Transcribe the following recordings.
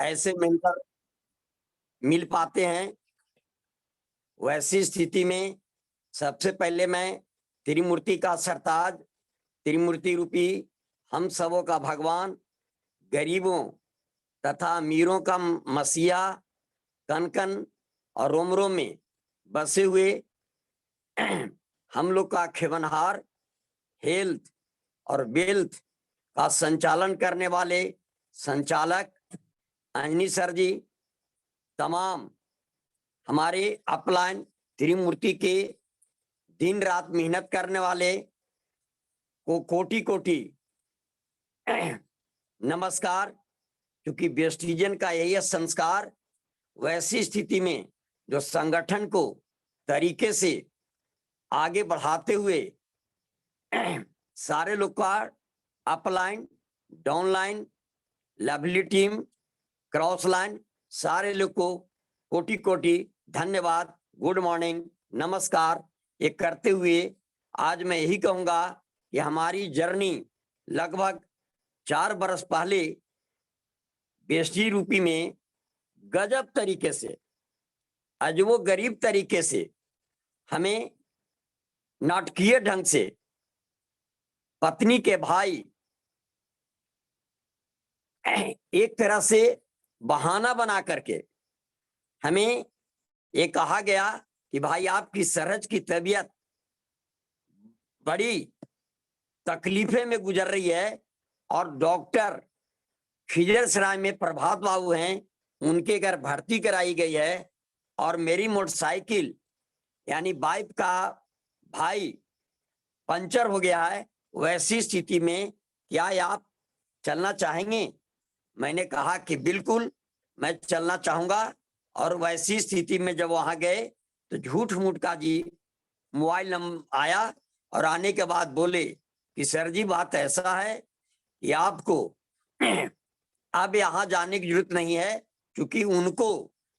ऐसे मेंटर मिल पाते हैं। वैसी स्थिति में सबसे पहले मैं त्रिमूर्ति का सरताज, त्रिमूर्ति रूपी हम सबों का भगवान, गरीबों तथा अमीरों का मसीहा, कन कन और रोम रोम में बसे हुए हम लोग का खेवनहार, हेल्थ और वेल्थ का संचालन करने वाले संचालक अंजनी सर जी, तमाम हमारे अपलाइन त्रिमूर्ति के दिन रात मेहनत करने वाले को कोटि कोटि नमस्कार। क्योंकि वेस्टिजन का यही है संस्कार। वैसी स्थिति में जो संगठन को तरीके से आगे बढ़ाते हुए सारे लोग का upline, downline, lovely team, cross line, सारे लोग को कोटि कोटि धन्यवाद, गुड मॉर्निंग, नमस्कार। ये करते हुए आज मैं यही कहूंगा कि हमारी जर्नी लगभग 4 बरस पहले बेस्टी रूपी में गजब तरीके से, आज वो गरीब तरीके से हमें नाटकीय ढंग से पत्नी के भाई एक तरह से बहाना बना करके हमें ये कहा गया कि भाई आपकी सरहज की तबीयत बड़ी तकलीफे में गुजर रही है और डॉक्टर खिजरसराय में प्रभात बाबू हैं, उनके घर भर्ती कराई गई है और मेरी मोटरसाइकिल यानी बाइक का भाई पंचर हो गया है। वैसी स्थिति में क्या आप चलना चाहेंगे? मैंने कहा कि बिल्कुल मैं चलना चाहूंगा। और वैसी स्थिति में जब वहां गए तो झूठ मूठ का जी मोबाइल नंबर आया और आने के बाद बोले कि सर जी बात ऐसा है कि आपको अब यहाँ जाने की जरूरत नहीं है, क्योंकि उनको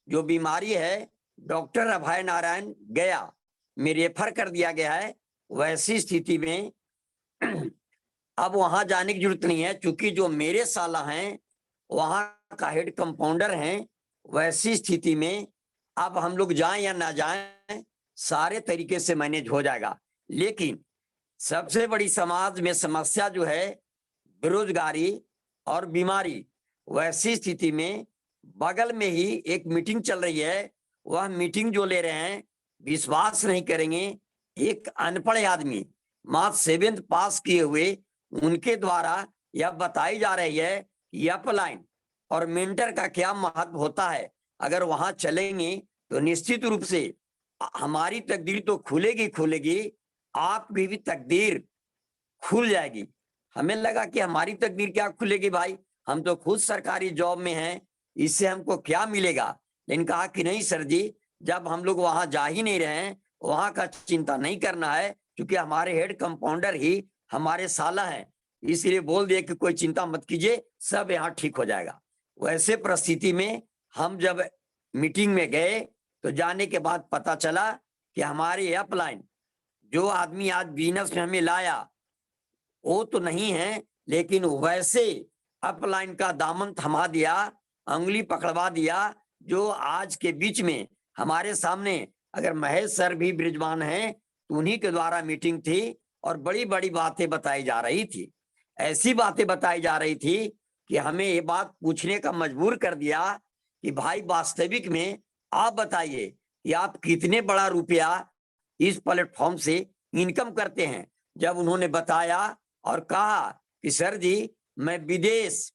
जो बीमारी है डॉक्टर अभय नारायण गया में रेफर कर दिया गया है। वैसी स्थिति में अब वहां जाने की जरूरत नहीं है, क्योंकि जो मेरे साला हैं वहां का हेड कंपाउंडर हैं। वैसी स्थिति में अब हम लोग जाएं या ना जाएं, सारे तरीके से मैनेज हो जाएगा। लेकिन सबसे बड़ी समाज में समस्या जो है बेरोजगारी और बीमारी। वैसी स्थिति में बगल में ही एक मीटिंग चल रही है। वह मीटिंग जो ले रहे हैं, विश्वास नहीं करेंगे, एक अनपढ़ आदमी मात्र 7th पास किए हुए उनके द्वारा यह बताई जा रही है कि अपलाइन और मेंटर का क्या महत्व होता है। अगर वहां चलेंगे तो निश्चित रूप से हमारी तकदीर तो खुलेगी खुलेगी, आपकी भी तकदीर खुल जाएगी। हमें लगा कि हमारी तकदीर क्या खुलेगी भाई, हम तो खुद सरकारी जॉब में हैं, इससे हमको क्या मिलेगा। लेकिन कहा कि नहीं सर जी, जब हम लोग वहां जा ही नहीं रहे हैं, वहां का चिंता नहीं करना है, क्योंकि हमारे हेड कंपाउंडर ही हमारे साला हैं, इसलिए बोल दिए कि कोई चिंता मत कीजिए, सब यहाँ ठीक हो जाएगा। वैसे परिस्थिति में हम जब मीटिंग में गए तो जाने के बाद पता चला कि हमारे अपलाइन जो आदमी आज बिजनेस में हमें लाया वो तो नहीं है, लेकिन वैसे अपलाइन का दामन थमा दिया, अंगुली पकड़वा दिया, जो आज के बीच में हमारे सामने अगर महेश सर भी ब्रिजवान हैं तो उन्हीं के द्वारा मीटिंग थी और बड़ी बड़ी बातें बताई जा रही थी। ऐसी बातें बताई जा रही थी कि हमें ये बात पूछने का मजबूर कर दिया कि भाई वास्तविक में आप बताइए कि आप कितने बड़ा रुपया इस प्लेटफॉर्म से इनकम करते हैं। जब उन्होंने बताया और कहा कि सर जी मैं विदेश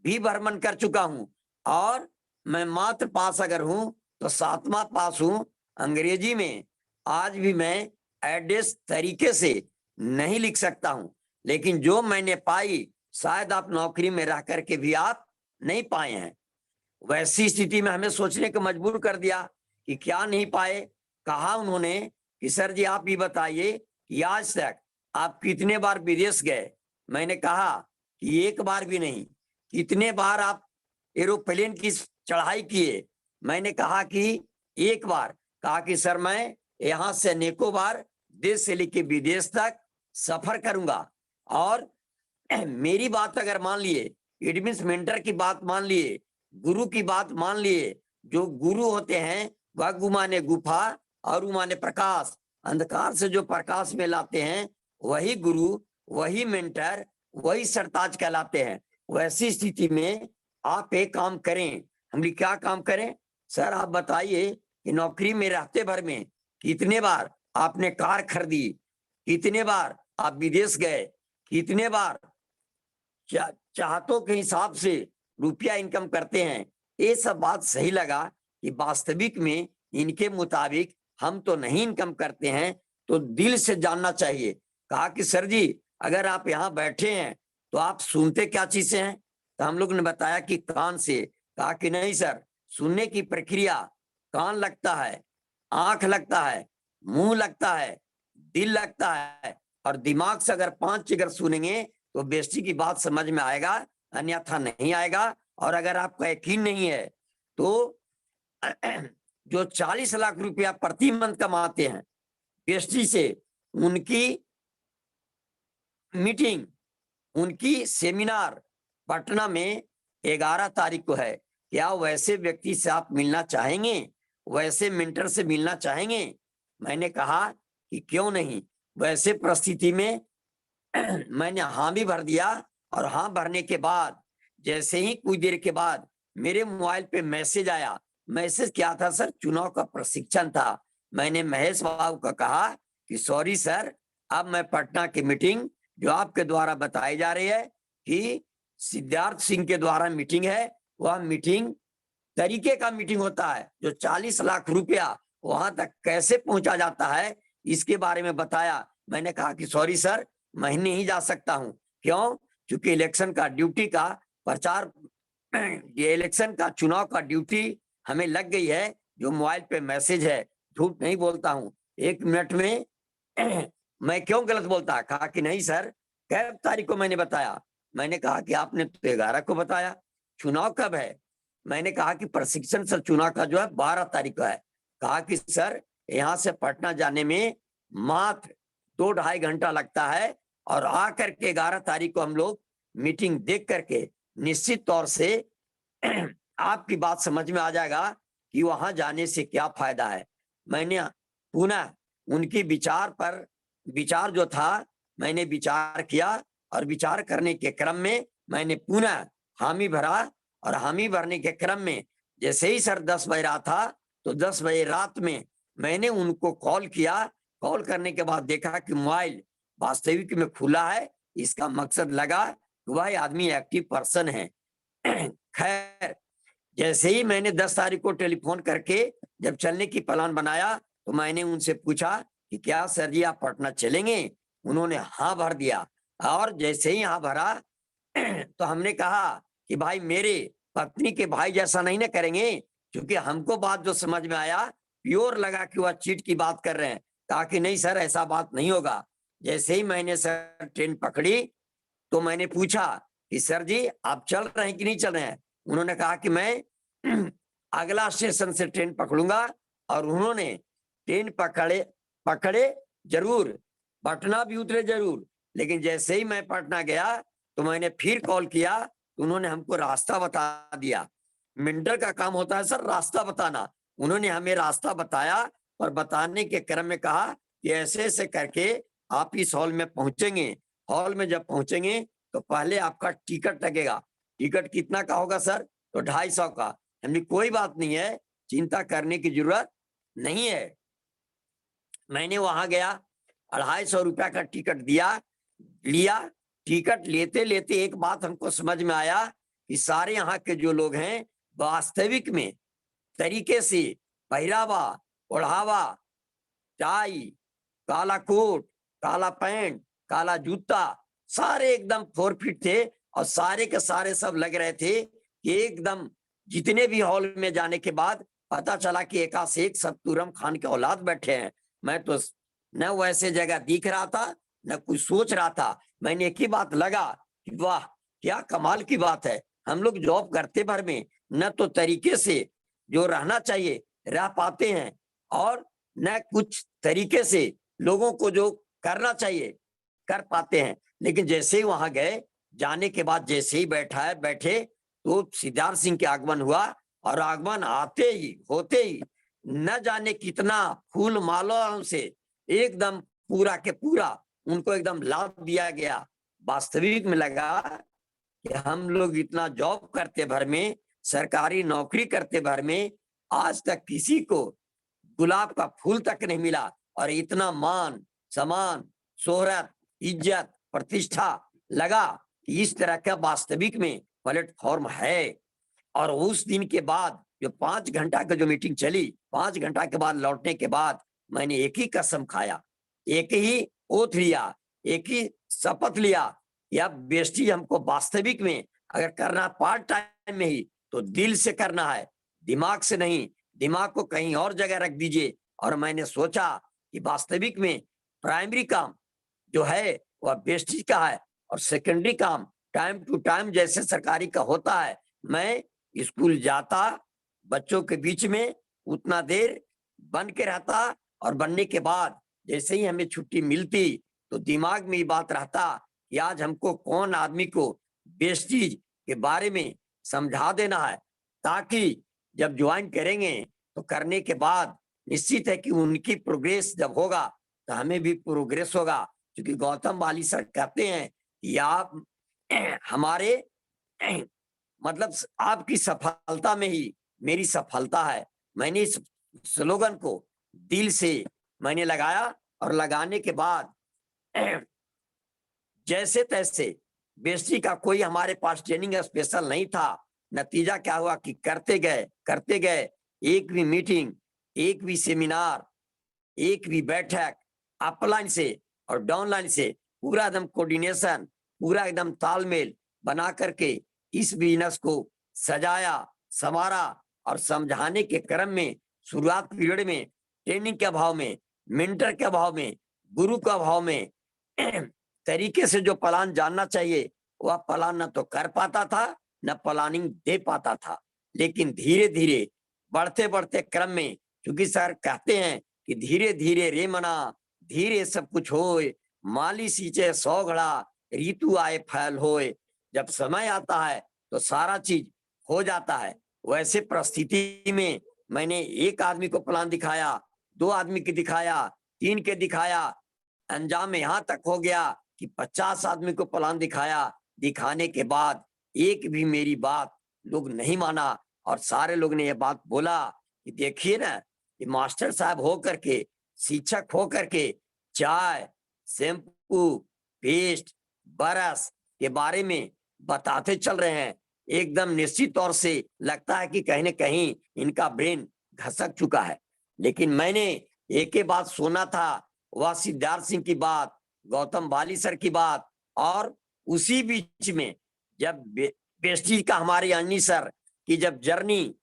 भी भ्रमण कर चुका हूं और मैं मात्र पास अगर हूं तो 7वां पास हूं अंग्रेजी में, आज भी मैं एड्रेस तरीके से नहीं लिख सकता हूं, लेकिन जो मैंने पाई शायद आप नौकरी में रह करके भी आप नहीं पाए हैं। वैसी स्थिति में हमें सोचने को मजबूर कर दिया कि क्या नहीं पाए। कहा उन्होंने कि सर जी आप ये बताइए कि आज तक आप कितने बार विदेश गए। मैंने कहा कि एक बार भी नहीं। कितने बार आप एरोप्लेन की चढ़ाई किए। मैंने कहा कि एक बार। कहा कि सर मैं यहां से अनेकों बार देश से लेकर विदेश तक सफर करूंगा और मेरी बात अगर मान लिए, एडमिन मेंटर की बात मान लिए, गुरु की बात मान लिए। जो गुरु होते हैं वह गु माने गुफा और उ माने प्रकाश, अंधकार से जो प्रकाश में लाते हैं वही गुरु, वही मेंटर, वही सरताज कहलाते हैं। वैसी स्थिति में आप एक काम करें। हम क्या काम करें सर, आप बताइए कि नौकरी में रहते भर में कितने बार आपने कार खरीदी, कितने बार आप विदेश गए, कितने बार चाहतों के हिसाब से रुपया इनकम करते हैं। ये सब बात सही लगा कि वास्तविक में इनके मुताबिक हम तो नहीं इनकम करते हैं, तो दिल से जानना चाहिए। कहा कि सर जी अगर आप यहाँ बैठे हैं तो आप सुनते क्या चीज से हैं? तो हम लोग ने बताया कि कान से। कहा कि नहीं सर, सुनने की प्रक्रिया कान लगता है, आंख लगता है, मुंह लगता है, दिल लगता है, और दिमाग से अगर 5 अगर सुनेंगे तो बेइज्जती की बात समझ में आएगा, अन्यथा नहीं आएगा। और अगर आपका यकीन नहीं है तो जो 40 लाख रुपया प्रति मंथ कमाते हैं बेइज्जती से, उनकी मीटिंग, उनकी सेमिनार पटना में 11 तारीख को है। क्या वैसे व्यक्ति से आप मिलना चाहेंगे, वैसे मेंटर से मिलना चाहेंगे? मैंने कहा कि क्यों नहीं। वैसे परिस्थिति में मैंने हाँ भी भर दिया। और हाँ भरने के बाद जैसे ही कुछ देर के बाद मेरे मोबाइल पे मैसेज आया। मैसेज क्या था सर? चुनाव का प्रशिक्षण था। मैंने महेश बाबू को कहा कि सॉरी सर, अब मैं पटना की मीटिंग जो आपके द्वारा बताई जा रही है कि सिद्धार्थ सिंह के द्वारा मीटिंग है, वह मीटिंग तरीके का मीटिंग होता है। जो 40 लाख रुपया वहां तक कैसे पहुंचा जाता है इसके बारे में बताया। मैंने कहा कि सॉरी सर, मैं नहीं जा सकता हूं। क्यों? क्योंकि इलेक्शन का ड्यूटी का प्रचार, ये इलेक्शन का चुनाव का ड्यूटी हमें लग गई है। जो मोबाइल पे मैसेज है, झूठ नहीं बोलता हूं। 1 मिनट में मैं क्यों गलत बोलता? कहा कि नहीं सर, कै तारीख को मैंने बताया? मैंने कहा कि आपने तो 11 को बताया। चुनाव कब है? मैंने कहा कि प्रशिक्षण सर चुनाव का जो है 12 तारीख को है। कहा कि सर यहाँ से पटना जाने में मात्र 2-2.5 घंटा लगता है, और आकर के 11 तारीख को हम लोग मीटिंग देख करके निश्चित तौर से आपकी बात समझ में आ जाएगा कि वहां जाने से क्या फायदा है। मैंने पुनः उनकी विचार पर विचार जो था मैंने विचार किया, और विचार करने के क्रम में मैंने पुनः हामी भरा। और हामी भरने के क्रम में जैसे ही सर 10 बज रहा था तो 10 बजे रात में मैंने उनको कॉल किया। कॉल करने के बाद देखा कि मोबाइल वास्तविक में खुला है। इसका मकसद लगा कि वह आदमी एक्टिव पर्सन है। खैर, जैसे ही मैंने 10 तारीख को टेलीफोन करके जब चलने की प्लान बनाया तो मैंने उनसे पूछा कि क्या सर जी आप पटना चलेंगे? उन्होंने हाँ भर दिया। और जैसे ही हाँ भरा तो हमने कहा कि भाई मेरे पत्नी के भाई जैसा नहीं ना करेंगे, क्योंकि हमको बात जो समझ में आया प्योर लगा कि वह चीट की बात कर रहे हैं। कहा कि नहीं सर, ऐसा बात नहीं होगा। जैसे ही मैंने सर ट्रेन पकड़ी तो मैंने पूछा कि सर जी आप चल रहे हैं कि नहीं चल रहे हैं? उन्होंने कहा कि मैं अगला स्टेशन से ट्रेन पकड़ूंगा। और उन्होंने ट्रेन पकड़े जरूर, पटना भी उतरे जरूर, लेकिन जैसे ही मैं पटना गया तो मैंने फिर कॉल किया तो उन्होंने हमको रास्ता बता दिया। मेंटर का काम होता है सर रास्ता बताना। उन्होंने हमें रास्ता बताया और बताने के क्रम में कहा कि ऐसे ऐसे करके आप इस हॉल में पहुंचेंगे। हॉल में जब पहुंचेंगे तो पहले आपका टिकट लगेगा। टिकट कितना का होगा सर? तो 250 का। हमने कोई बात नहीं है, चिंता करने की जरूरत नहीं है। मैंने वहां गया, 250 रुपया का टिकट लिया। टिकट लेते लेते एक बात हमको समझ में आया कि सारे यहाँ के जो लोग हैं वास्तविक में तरीके से पहरावा, ओढ़ावा, टाई, काला कोट, काला पैंट, काला जूता, सारे एकदम 4 फीट थे। और सारे के सारे सब लग रहे थे कि एकदम जितने भी हॉल में जाने के बाद पता चला कि एका से एक सब तुरम खान के औलाद बैठे हैं। मैं तो न वैसे जगह दिख रहा था न कुछ सोच रहा था। मैंने एक ही बात लगा कि वाह क्या कमाल की बात है। हम लोग जॉब करते भर में न तो तरीके से जो रहना चाहिए रह पाते हैं, और न कुछ तरीके से लोगों को जो करना चाहिए कर पाते हैं। लेकिन जैसे ही वहां गए, जाने के बाद जैसे ही बैठे तो सिद्धार्थ सिंह के आगमन हुआ और आगमन आते ही होते ही न जाने कितना फूल मालाओं से एकदम पूरा के पूरा उनको एकदम लाभ दिया गया। वास्तविक में लगा कि हम लोग इतना जॉब करते भर में, सरकारी नौकरी करते भर में आज तक किसी को गुलाब का फूल तक नहीं मिला, और इतना मान सम्मान शोहरत इज्जत प्रतिष्ठा लगा कि इस तरह का वास्तविक में प्लेटफॉर्म है। और उस दिन के बाद जो 5 घंटा का जो मीटिंग चली, 5 घंटा के बाद लौटने के बाद मैंने एक ही कसम खाया, एक ही ओथ लिया, एक ही शपथ लिया, या बेस्टी हमको वास्तविक में अगर करना पार्ट टाइम में ही तो दिल से करना है, दिमाग से नहीं। दिमाग को कहीं और जगह रख दीजिए। और मैंने सोचा कि वास्तविक में प्राइमरी काम जो है वह बेस्टी का है, और सेकेंडरी काम टाइम टू टाइम जैसे सरकारी का होता है, मैं स्कूल जाता, बच्चों के बीच में उतना देर बन के रहता, और बनने के बाद जैसे ही हमें छुट्टी मिलती तो दिमाग में ये बात रहता कि आज हमको कौन आदमी को बेस्टीज के बारे में समझा देना है, ताकि जब ज्वाइन करेंगे तो करने के बाद निश्चित है कि उनकी प्रोग्रेस जब होगा तो हमें भी प्रोग्रेस होगा। क्योंकि गौतम वाली सर कहते हैं कि आप हमारे मतलब आपकी सफलता में ही मेरी सफलता है। मैंने इस स्लोगन को दिल से मैंने लगाया, और लगाने के बाद जैसे तैसे बेस्टी का कोई हमारे पास ट्रेनिंग स्पेशल नहीं था। नतीजा क्या हुआ कि करते गए एक भी मीटिंग, एक भी सेमिनार, एक भी बैठक अपलाइन से और डाउनलाइन से पूरा एकदम कोऑर्डिनेशन, पूरा एकदम तालमेल बना करके इस बिजनेस को सजाया संवारा। और समझाने के क्रम में शुरुआत पीरियड में ट्रेनिंग के अभाव में, मेंटर के अभाव में, गुरु के अभाव में तरीके से जो प्लान जानना चाहिए वह प्लान न तो कर पाता था, न प्लानिंग दे पाता था। लेकिन धीरे धीरे बढ़ते बढ़ते क्रम में, क्योंकि सर कहते हैं कि धीरे धीरे रे मना धीरे सब कुछ होए, माली सींचे 100 घड़ा ऋतु आए फैल होए। जब समय आता है तो सारा चीज हो जाता है। वैसे परिस्थिति में मैंने एक आदमी को प्लान दिखाया, 2 आदमी के दिखाया, 3 के दिखाया, अंजाम यहाँ तक हो गया कि 50 आदमी को प्लान दिखाया। दिखाने के बाद एक भी मेरी बात लोग नहीं माना, और सारे लोग ने यह बात बोला कि देखिए ना, ये मास्टर साहब हो करके, शिक्षक हो करके चाय, शैम्पू, पेस्ट, ब्रश के बारे में बताते चल रहे हैं। एकदम निश्चित तौर से लगता है कि कहीं न कहीं इनका ब्रेन घसक चुका है। लेकिन मैंने एक ही बात सुना था, वह सिद्धार्थ सिंह की बात, गौतम बाली सर की बात, और उसी बीच में जब बेस्टी का हमारे अन्नी सर की जब जर्नी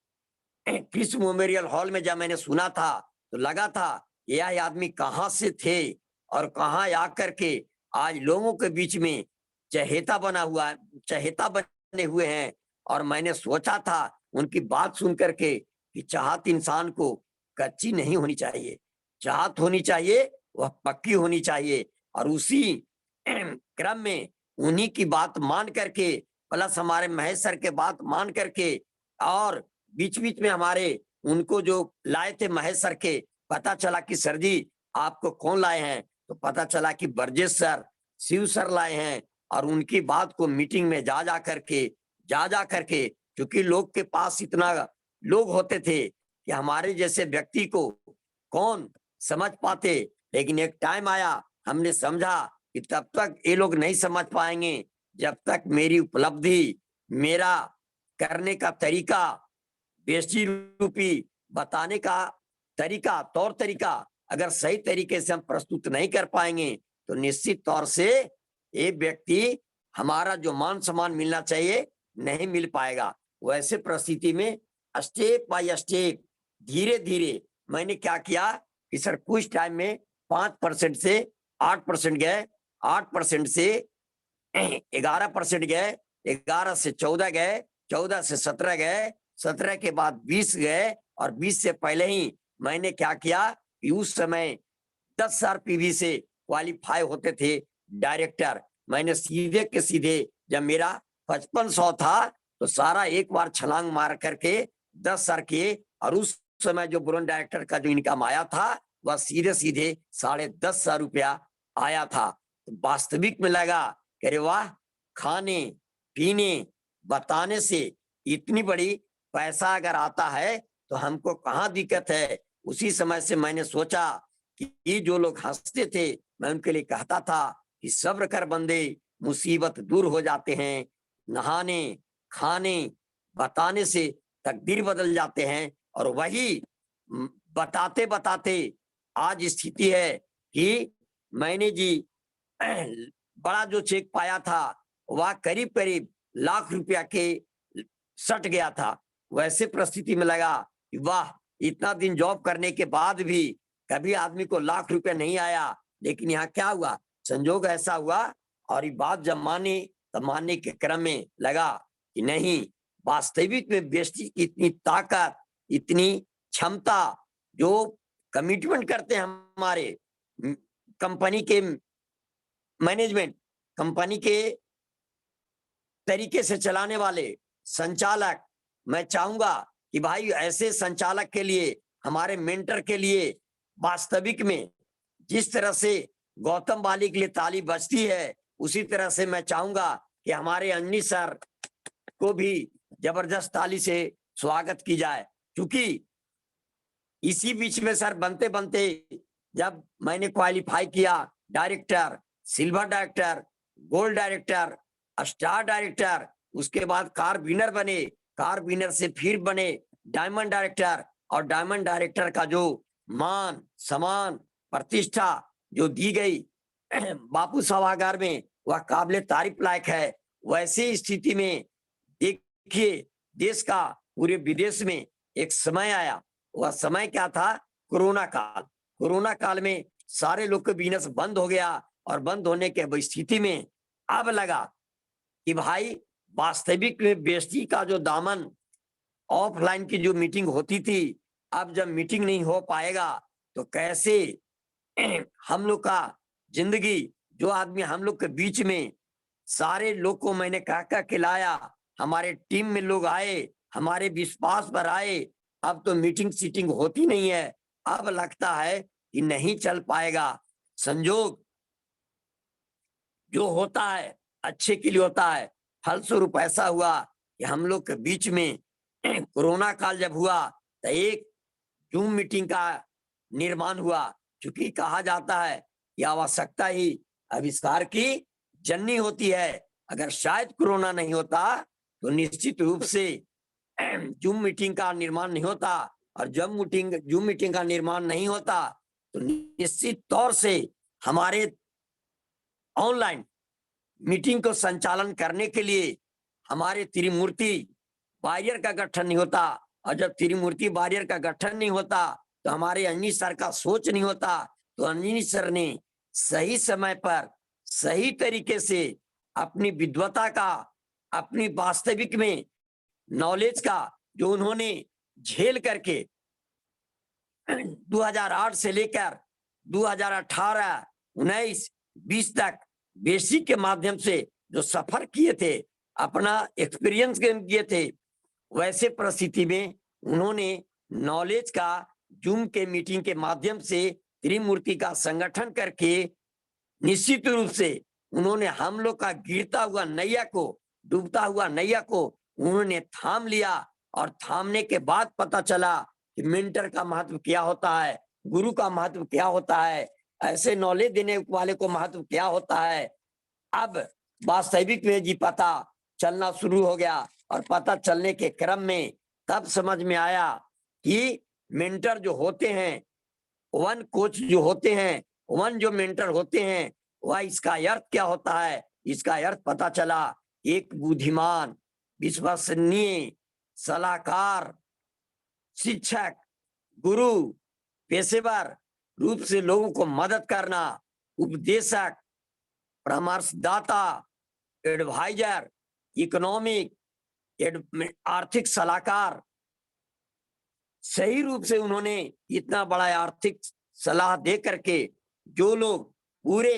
कृष्ण मेमोरियल हॉल में जब मैंने सुना था तो लगा था यह आदमी कहाँ से थे और कहाँ आकर के आज लोगों के बीच में चहेता बने हुए हैं। और मैंने सोचा था उनकी बात सुन करके कि चाहत इंसान को कच्ची नहीं होनी चाहिए, चाहत होनी चाहिए वह पक्की होनी चाहिए। और उसी क्रम में उन्हीं की बात मान करके, प्लस हमारे महेश सर के बात मान करके, और बीच बीच में हमारे उनको जो लाए थे महेश सर के, पता चला कि सर जी आपको कौन लाए हैं, तो पता चला कि ब्रजेश सर, शिव सर लाए हैं। और उनकी बात को मीटिंग में जा करके क्योंकि लोग के पास इतना लोग होते थे कि हमारे जैसे व्यक्ति को कौन समझ पाते। लेकिन एक टाइम आया, हमने समझा कि तब तक ये लोग नहीं समझ पाएंगे जब तक मेरी उपलब्धि, मेरा करने का तरीका, बेस्टी रूपी बताने का तरीका, तौर तरीका अगर सही तरीके से हम प्रस्तुत नहीं कर पाएंगे तो निश्चित तौर से ये व्यक्ति हमारा जो मान सम्मान मिलना चाहिए नहीं मिल पाएगा। वैसे परिस्थिति में स्टेप बाय स्टेप धीरे धीरे मैंने क्या किया कि सर कुछ टाइम में 5% से 8% गए, 8% से 11% गए, 11 से 14 गए, 14 से 17 गए, 17 के बाद 20 गए, और 20 से पहले ही मैंने क्या किया कि उस समय 10,000 पीवी से क्वालिफाई होते थे डायरेक्टर। मैंने सीधे के सीधे जब मेरा 5500 था तो सारा एक बार छलांग मार करके 10 सर किए, और उस समय जो बोर्ड डायरेक्टर का जो इनकम आया था वह सीधे सीधे 10.5 रुपया आया था। तो वास्तविक में लगा कि अरे वाह, खाने पीने बताने से इतनी बड़ी पैसा अगर आता है तो हमको कहाँ दिक्कत है। उसी समय से मैंने सोचा कि ये जो लोग हंसते थे, मैं उनके लिए कहता था कि सब्र कर बंदे, मुसीबत दूर हो जाते हैं। नहाने खाने बताने से तकदीर बदल जाते हैं। और वही बताते बताते आज स्थिति है कि मैंने जी बड़ा जो चेक पाया था वह करीब करीब लाख रुपया के सट गया था। वैसे परिस्थिति में लगा कि वाह, इतना दिन जॉब करने के बाद भी कभी आदमी को लाख रुपया नहीं आया। लेकिन यहाँ क्या हुआ, संजोग ऐसा हुआ, और ये बात जब मानी तब मानने के क्रम में लगा कि नहीं, वास्तविक में व्यक्ति की इतनी ताकत, इतनी क्षमता, जो कमिटमेंट करते हैं हमारे कंपनी के मैनेजमेंट, कंपनी के तरीके से चलाने वाले संचालक, मैं चाहूंगा कि भाई ऐसे संचालक के लिए, हमारे मेंटर के लिए वास्तविक में जिस तरह से गौतम बाली के लिए ताली बजती है, उसी तरह से मैं चाहूंगा कि हमारे अन्नी सर को भी जबरदस्त ताली से स्वागत की जाए। क्योंकि इसी बीच में सर बनते बनते जब मैंने क्वालिफाई किया, director, silver director, gold director, star director, उसके बाद कार विनर बने, कार विनर से फिर बने डायमंड डायरेक्टर, और डायमंड डायरेक्टर का जो मान सम्मान प्रतिष्ठा जो दी गई बापू सभागार में, वह काबिले तारीफ लायक है। वैसी स्थिति में देखिए, देश का पूरे विदेश में एक समय आया। वह समय क्या था, कोरोना काल। कोरोना काल में सारे लोग का बिजनेस बंद हो गया, और बंद होने के स्थिति में अब लगा कि भाई वास्तविक में बेइज्जती का जो दामन, ऑफलाइन की जो मीटिंग होती थी, अब जब मीटिंग नहीं हो पाएगा तो कैसे हम लोग का जिंदगी, जो आदमी हम लोग के बीच में सारे लोग को मैंने कह के लाया, हमारे टीम में लोग आए, हमारे विश्वास पर आए, अब तो मीटिंग सीटिंग होती नहीं है। अब लगता है कि नहीं चल पाएगा। संजोग जो होता है अच्छे के लिए होता है। फलस्वरूप ऐसा हुआ कि हम लोग के बीच में कोरोना काल जब हुआ तो एक जूम मीटिंग का निर्माण हुआ। क्योंकि कहा जाता है कि आवश्यकता ही आविष्कार की जननी होती है। अगर शायद कोरोना नहीं होता तो निश्चित रूप से जूम मीटिंग का निर्माण नहीं होता, और जब जूम मीटिंग का निर्माण नहीं होता तो निश्चित तौर से हमारे ऑनलाइन मीटिंग को संचालन करने के लिए हमारे त्रिमूर्ति वॉरियर का गठन नहीं होता, और जब त्रिमूर्ति वॉरियर का गठन नहीं होता तो हमारे अन्नी सर का सोच नहीं होता। तो अन्नी सर ने सही समय पर सही तरीके से अपनी विद्वता का, अपनी वास्तविक में नॉलेज का जो उन्होंने झेल करके 2008 से लेकर 2018, 19, 20 तक बेसिक के माध्यम से जो सफर किए थे, अपना एक्सपीरियंस गेन किए थे, वैसे परिस्थिति में उन्होंने नॉलेज का जूम के मीटिंग के माध्यम से त्रिमूर्ति का संगठन करके निश्चित रूप से उन्होंने हम लोग का गिरता हुआ नैया को, डूबता हुआ नैया को उन्होंने थाम लिया। और थामने के बाद पता चला कि मेंटर का महत्व क्या होता है, गुरु का महत्व क्या होता है, ऐसे नॉलेज देने वाले को महत्व क्या होता है। अब वास्तविक में जी पता चलना शुरू हो गया, और पता चलने के क्रम में तब समझ में आया कि मेंटर जो होते हैं, वन कोच जो होते हैं, वन जो मेंटर होते हैं, वह इसका अर्थ क्या होता है। इसका अर्थ पता चला, एक बुद्धिमान, विश्वसनीय, सलाहकार, शिक्षक, गुरु, पेशेवर रूप से लोगों को मदद करना, उपदेशक, परामर्शदाता, एडवाइजर, इकोनॉमिक, आर्थिक सलाहकार, सही रूप से उन्होंने इतना बड़ा आर्थिक सलाह दे करके जो लोग पूरे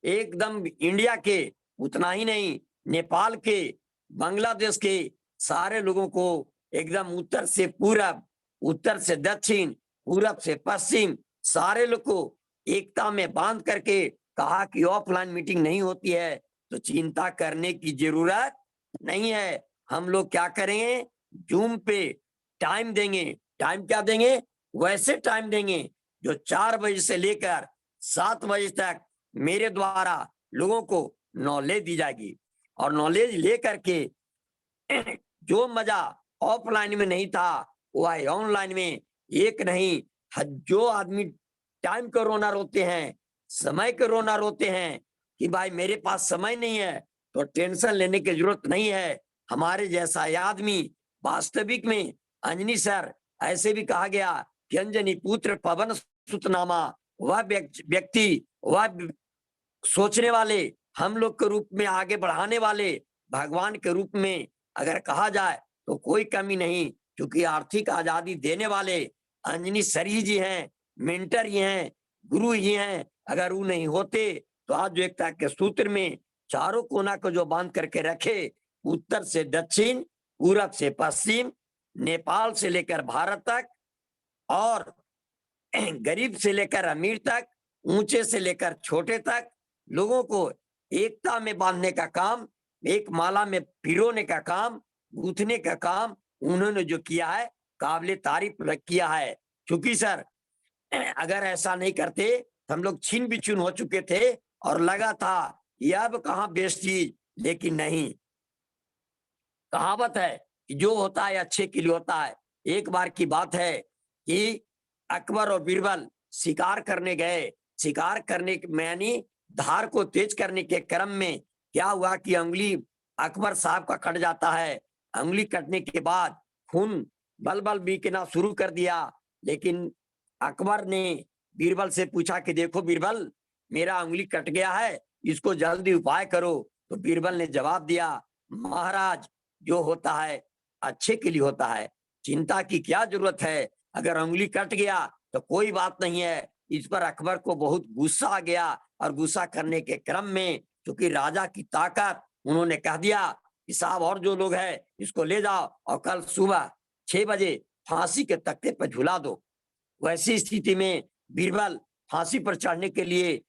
एकदम इंडिया के, उतना ही नहीं नेपाल के, बांग्लादेश के सारे लोगों को एकदम उत्तर से पूरब, उत्तर से दक्षिण, पूरब से पश्चिम, सारे लोग को एकता में बांध करके कहा कि ऑफलाइन मीटिंग नहीं होती है तो चिंता करने की जरूरत नहीं है। हम लोग क्या करेंगे, जूम पे टाइम देंगे। टाइम क्या देंगे, वैसे टाइम देंगे जो 4 बजे से लेकर 7 बजे तक मेरे द्वारा लोगों को नॉलेज दी जाएगी। और नॉलेज लेकर के जो मजा ऑफलाइन में नहीं था वह ऑनलाइन में एक नहीं, जो आदमी टाइम को रोना रोते हैं, समय को रोना रोते हैं कि भाई मेरे पास समय नहीं है, तो टेंशन लेने की जरूरत नहीं है। हमारे जैसा आदमी वास्तविक में, अंजनी सर, ऐसे भी कहा गया कि अंजनी पुत्र पवन सुतनामा, वह व्यक्ति, वह सोचने वाले, हम लोग के रूप में आगे बढ़ाने वाले, भगवान के रूप में अगर कहा जाए तो कोई कमी नहीं, क्योंकि आर्थिक आजादी देने वाले अंजनी सर ही जी हैं, मेंटर ही हैं, गुरु ही हैं। अगर वो नहीं होते तो आज जो एकता के सूत्र में चारों कोना को जो बांध करके रखे, उत्तर से दक्षिण, पूरब से पश्चिम, नेपाल से लेकर भारत तक, और गरीब से लेकर अमीर तक, ऊंचे से लेकर छोटे तक, लोगों को एकता में बांधने का काम, एक माला में पिरोने का काम, गूंथने का काम उन्होंने जो किया है, काबिले तारीफ किया है। क्योंकि सर अगर ऐसा नहीं करते तो हम लोग छीन बिछुन हो चुके थे और लगा था ये अब कहाँ बेस्ट चीज, लेकिन नहीं। कहावत है कि जो होता है अच्छे के लिए होता है। एक बार की बात है कि अकबर और बीरबल शिकार करने गए। शिकार करने में यानी धार को तेज करने के क्रम में क्या हुआ कि अंगुली अकबर साहब का कट जाता है। अंगुली कटने के बाद खून बल बल बीतना शुरू कर दिया। लेकिन अकबर ने बीरबल से पूछा कि देखो बीरबल, मेरा अंगुली कट गया है, इसको जल्दी उपाय करो। तो बीरबल ने जवाब दिया, महाराज जो होता है अच्छे के लिए होता है, चिंता की क्या जरूरत है। अगर अंगुली कट गया तो कोई बात नहीं है। इस पर अकबर को बहुत गुस्सा आ गया और गुस्सा करने के क्रम में क्योंकि राजा की ताकत, उन्होंने कह दिया कि साहब और जो लोग हैं इसको ले जाओ और कल सुबह 6 बजे फांसी के तख्ते पर झुला दो। वैसी स्थिति में बीरबल फांसी पर चढ़ने के लिए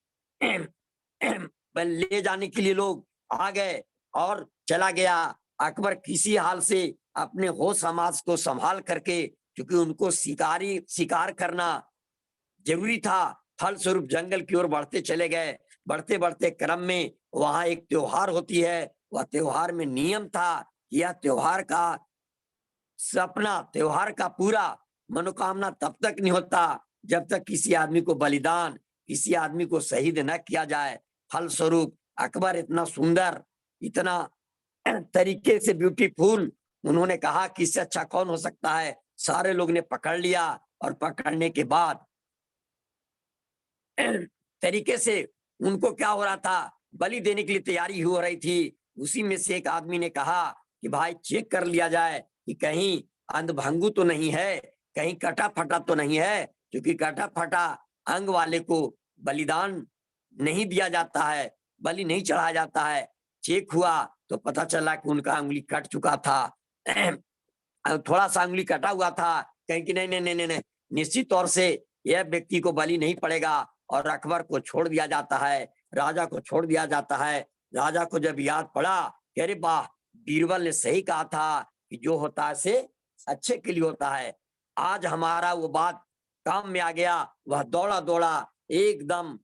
ले जाने के लिए लोग आ गए और चला गया। अकबर किसी हाल से अपने होश हवास को संभाल करके, क्योंकि उनको शिकार करना जरूरी था, फलस्वरूप जंगल की ओर बढ़ते चले गए। बढ़ते बढ़ते क्रम में वहां एक त्योहार होती है। वह त्योहार में नियम था, यह त्योहार का पूरा मनोकामना तब तक नहीं होता जब तक किसी आदमी को बलिदान, किसी आदमी को शहीद न किया जाए। फलस्वरूप अकबर इतना सुंदर, इतना तरीके से ब्यूटीफुल, उन्होंने कहा कि इससे अच्छा कौन हो सकता है। सारे लोग ने पकड़ लिया और पकड़ने के बाद तरीके से उनको क्या हो रहा था, बलि देने के लिए तैयारी हो रही थी। उसी में से एक आदमी ने कहा कि भाई चेक कर लिया जाए कि कहीं अंधभंगु तो नहीं है, कहीं कटा फटा तो नहीं है, क्योंकि कटा फटा अंग वाले को बलिदान नहीं दिया जाता है, बलि नहीं चढ़ाया जाता है। चेक हुआ तो पता चला कि उनका अंगुली कट चुका था। थोड़ा सा अंगुली कटा हुआ था, कहीं कि नहीं नहीं नहीं नहीं, निश्चित तौर से यह व्यक्ति को बलि नहीं पड़ेगा और अकबर को छोड़ दिया जाता है, राजा को छोड़ दिया जाता है। राजा को जब याद पड़ा कि अरे वाह, बीरबल ने सही कहा था कि जो होता है से अच्छे के लिए होता है। आज हमारा वो बात काम में आ गया। वह दौड़ा दौड़ा एकदम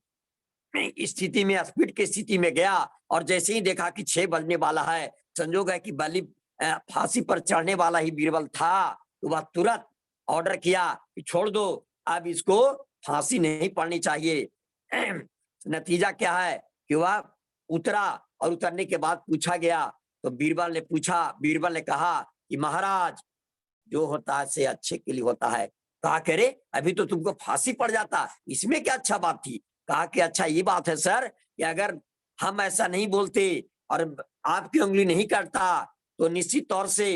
स्थिति में, स्पीड की स्थिति में गया और जैसे ही देखा कि 6 बजने वाला है, संजोग है कि बलि फांसी पर चढ़ने वाला ही बीरबल था, तो वह तुरंत ऑर्डर किया कि छोड़ दो, अब इसको फांसी नहीं पड़नी चाहिए। नतीजा क्या है कि वह उतरा और उतरने के बाद पूछा गया तो बीरबल ने कहा कि महाराज जो होता है से अच्छे के लिए होता है। कहा करे अभी तो तुमको फांसी पड़ जाता, इसमें क्या अच्छा बात थी। कहा कि अच्छा ये बात है सर कि अगर हम ऐसा नहीं बोलते और आपकी उंगली नहीं काटता तो निश्चित तौर से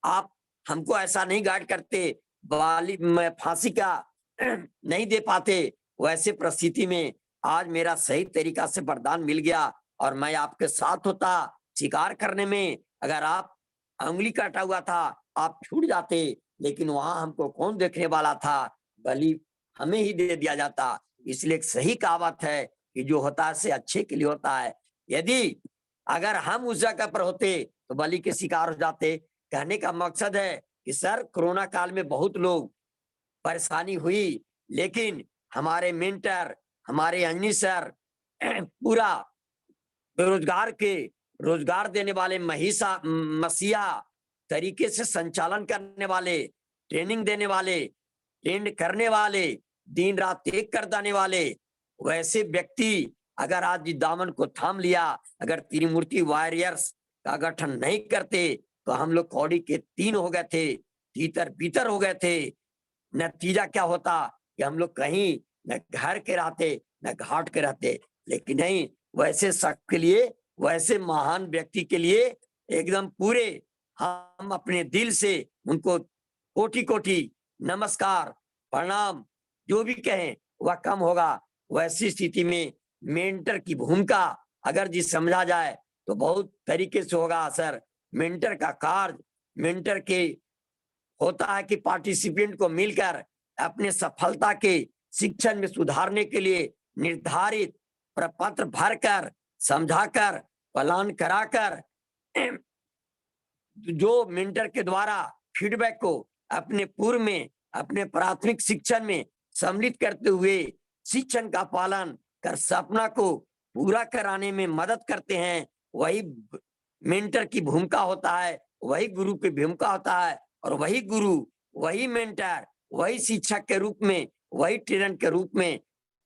आप हमको ऐसा नहीं गाइड करते, फांसी का नहीं दे पाते। वैसे परिस्थिति में आज मेरा सही तरीका से वरदान मिल गया और मैं आपके साथ होता शिकार करने में। अगर आप उंगली कटा हुआ था, आप छूट जाते, लेकिन वहां हमको कौन देखने वाला था, बलि हमें ही दे दिया जाता। इसलिए एक सही कहावत है कि जो होता है से अच्छे के लिए होता है। यदि अगर हम उस जगह पर होते तो बलि के शिकार हो जाते। कहने का मकसद है कि सर कोरोना काल में बहुत लोग परेशानी हुई, लेकिन हमारे मेंटर, हमारे अंजनी सर पूरा बेरोजगार के रोजगार देने वाले मसीहा तरीके से संचालन करने वाले, ट्रेनिंग देने वाले, ट्रेंड करने वाले, दिन रात एक कर देने वाले वैसे व्यक्ति अगर आज इस दामन को थाम लिया, अगर त्रिमूर्ति वॉरियर्स का गठन नहीं करते तो हम लोग कौड़ी के 3 हो गए थे, तीतर बीतर हो गए थे। नतीजा क्या होता कि हम लोग कहीं न घर के रहते न घाट के रहते। लेकिन नहीं, वैसे शख्स के लिए, वैसे महान व्यक्ति के लिए एकदम पूरे हम अपने दिल से उनको कोटि कोटि नमस्कार, प्रणाम जो भी कहें वह कम होगा। वैसी स्थिति में मेंटर की भूमिका अगर जी समझा जाए तो बहुत तरीके से होगा असर। मेंटर का कार्य, मेंटर के होता है कि पार्टिसिपेंट को मिलकर अपने सफलता के शिक्षण में सुधारने के लिए निर्धारित प्रपत्र भरकर, समझाकर, प्लान कराकर जो मेंटर के द्वारा फीडबैक को अपने पूर्व में, अपने प्राथमिक शिक्षण में सम्मिलित करते हुए शिक्षण का पालन कर सपना को पूरा कराने में मदद करते हैं, वही मेंटर की भूमिका होता है, वही गुरु की भूमिका होता है। और वही गुरु, वही मेंटर, वही शिक्षक के रूप में, वही ट्रेनर के रूप में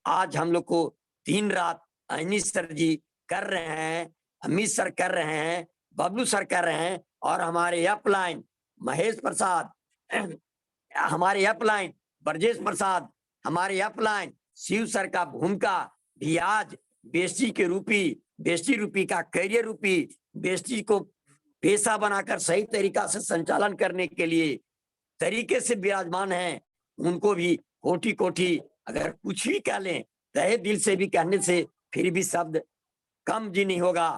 आज हम लोग को दिन रात अनिल सर जी कर रहे हैं, अमित सर कर रहे हैं, बबलू सर कर रहे हैं, और हमारे अपलाइन महेश प्रसाद, हमारे अपलाइन ब्रजेश प्रसाद, हमारे अपलाइन शिव सर का भूमिका भी आज बेस्टी रूपी का करियर रूपी बेस्टी को पेशा बनाकर सही तरीका से संचालन करने के लिए तरीके से विराजमान है। उनको भी कोटि कोटि अगर कुछ भी कह लें, तहे दिल से भी कहने से फिर भी शब्द कम जी नहीं होगा।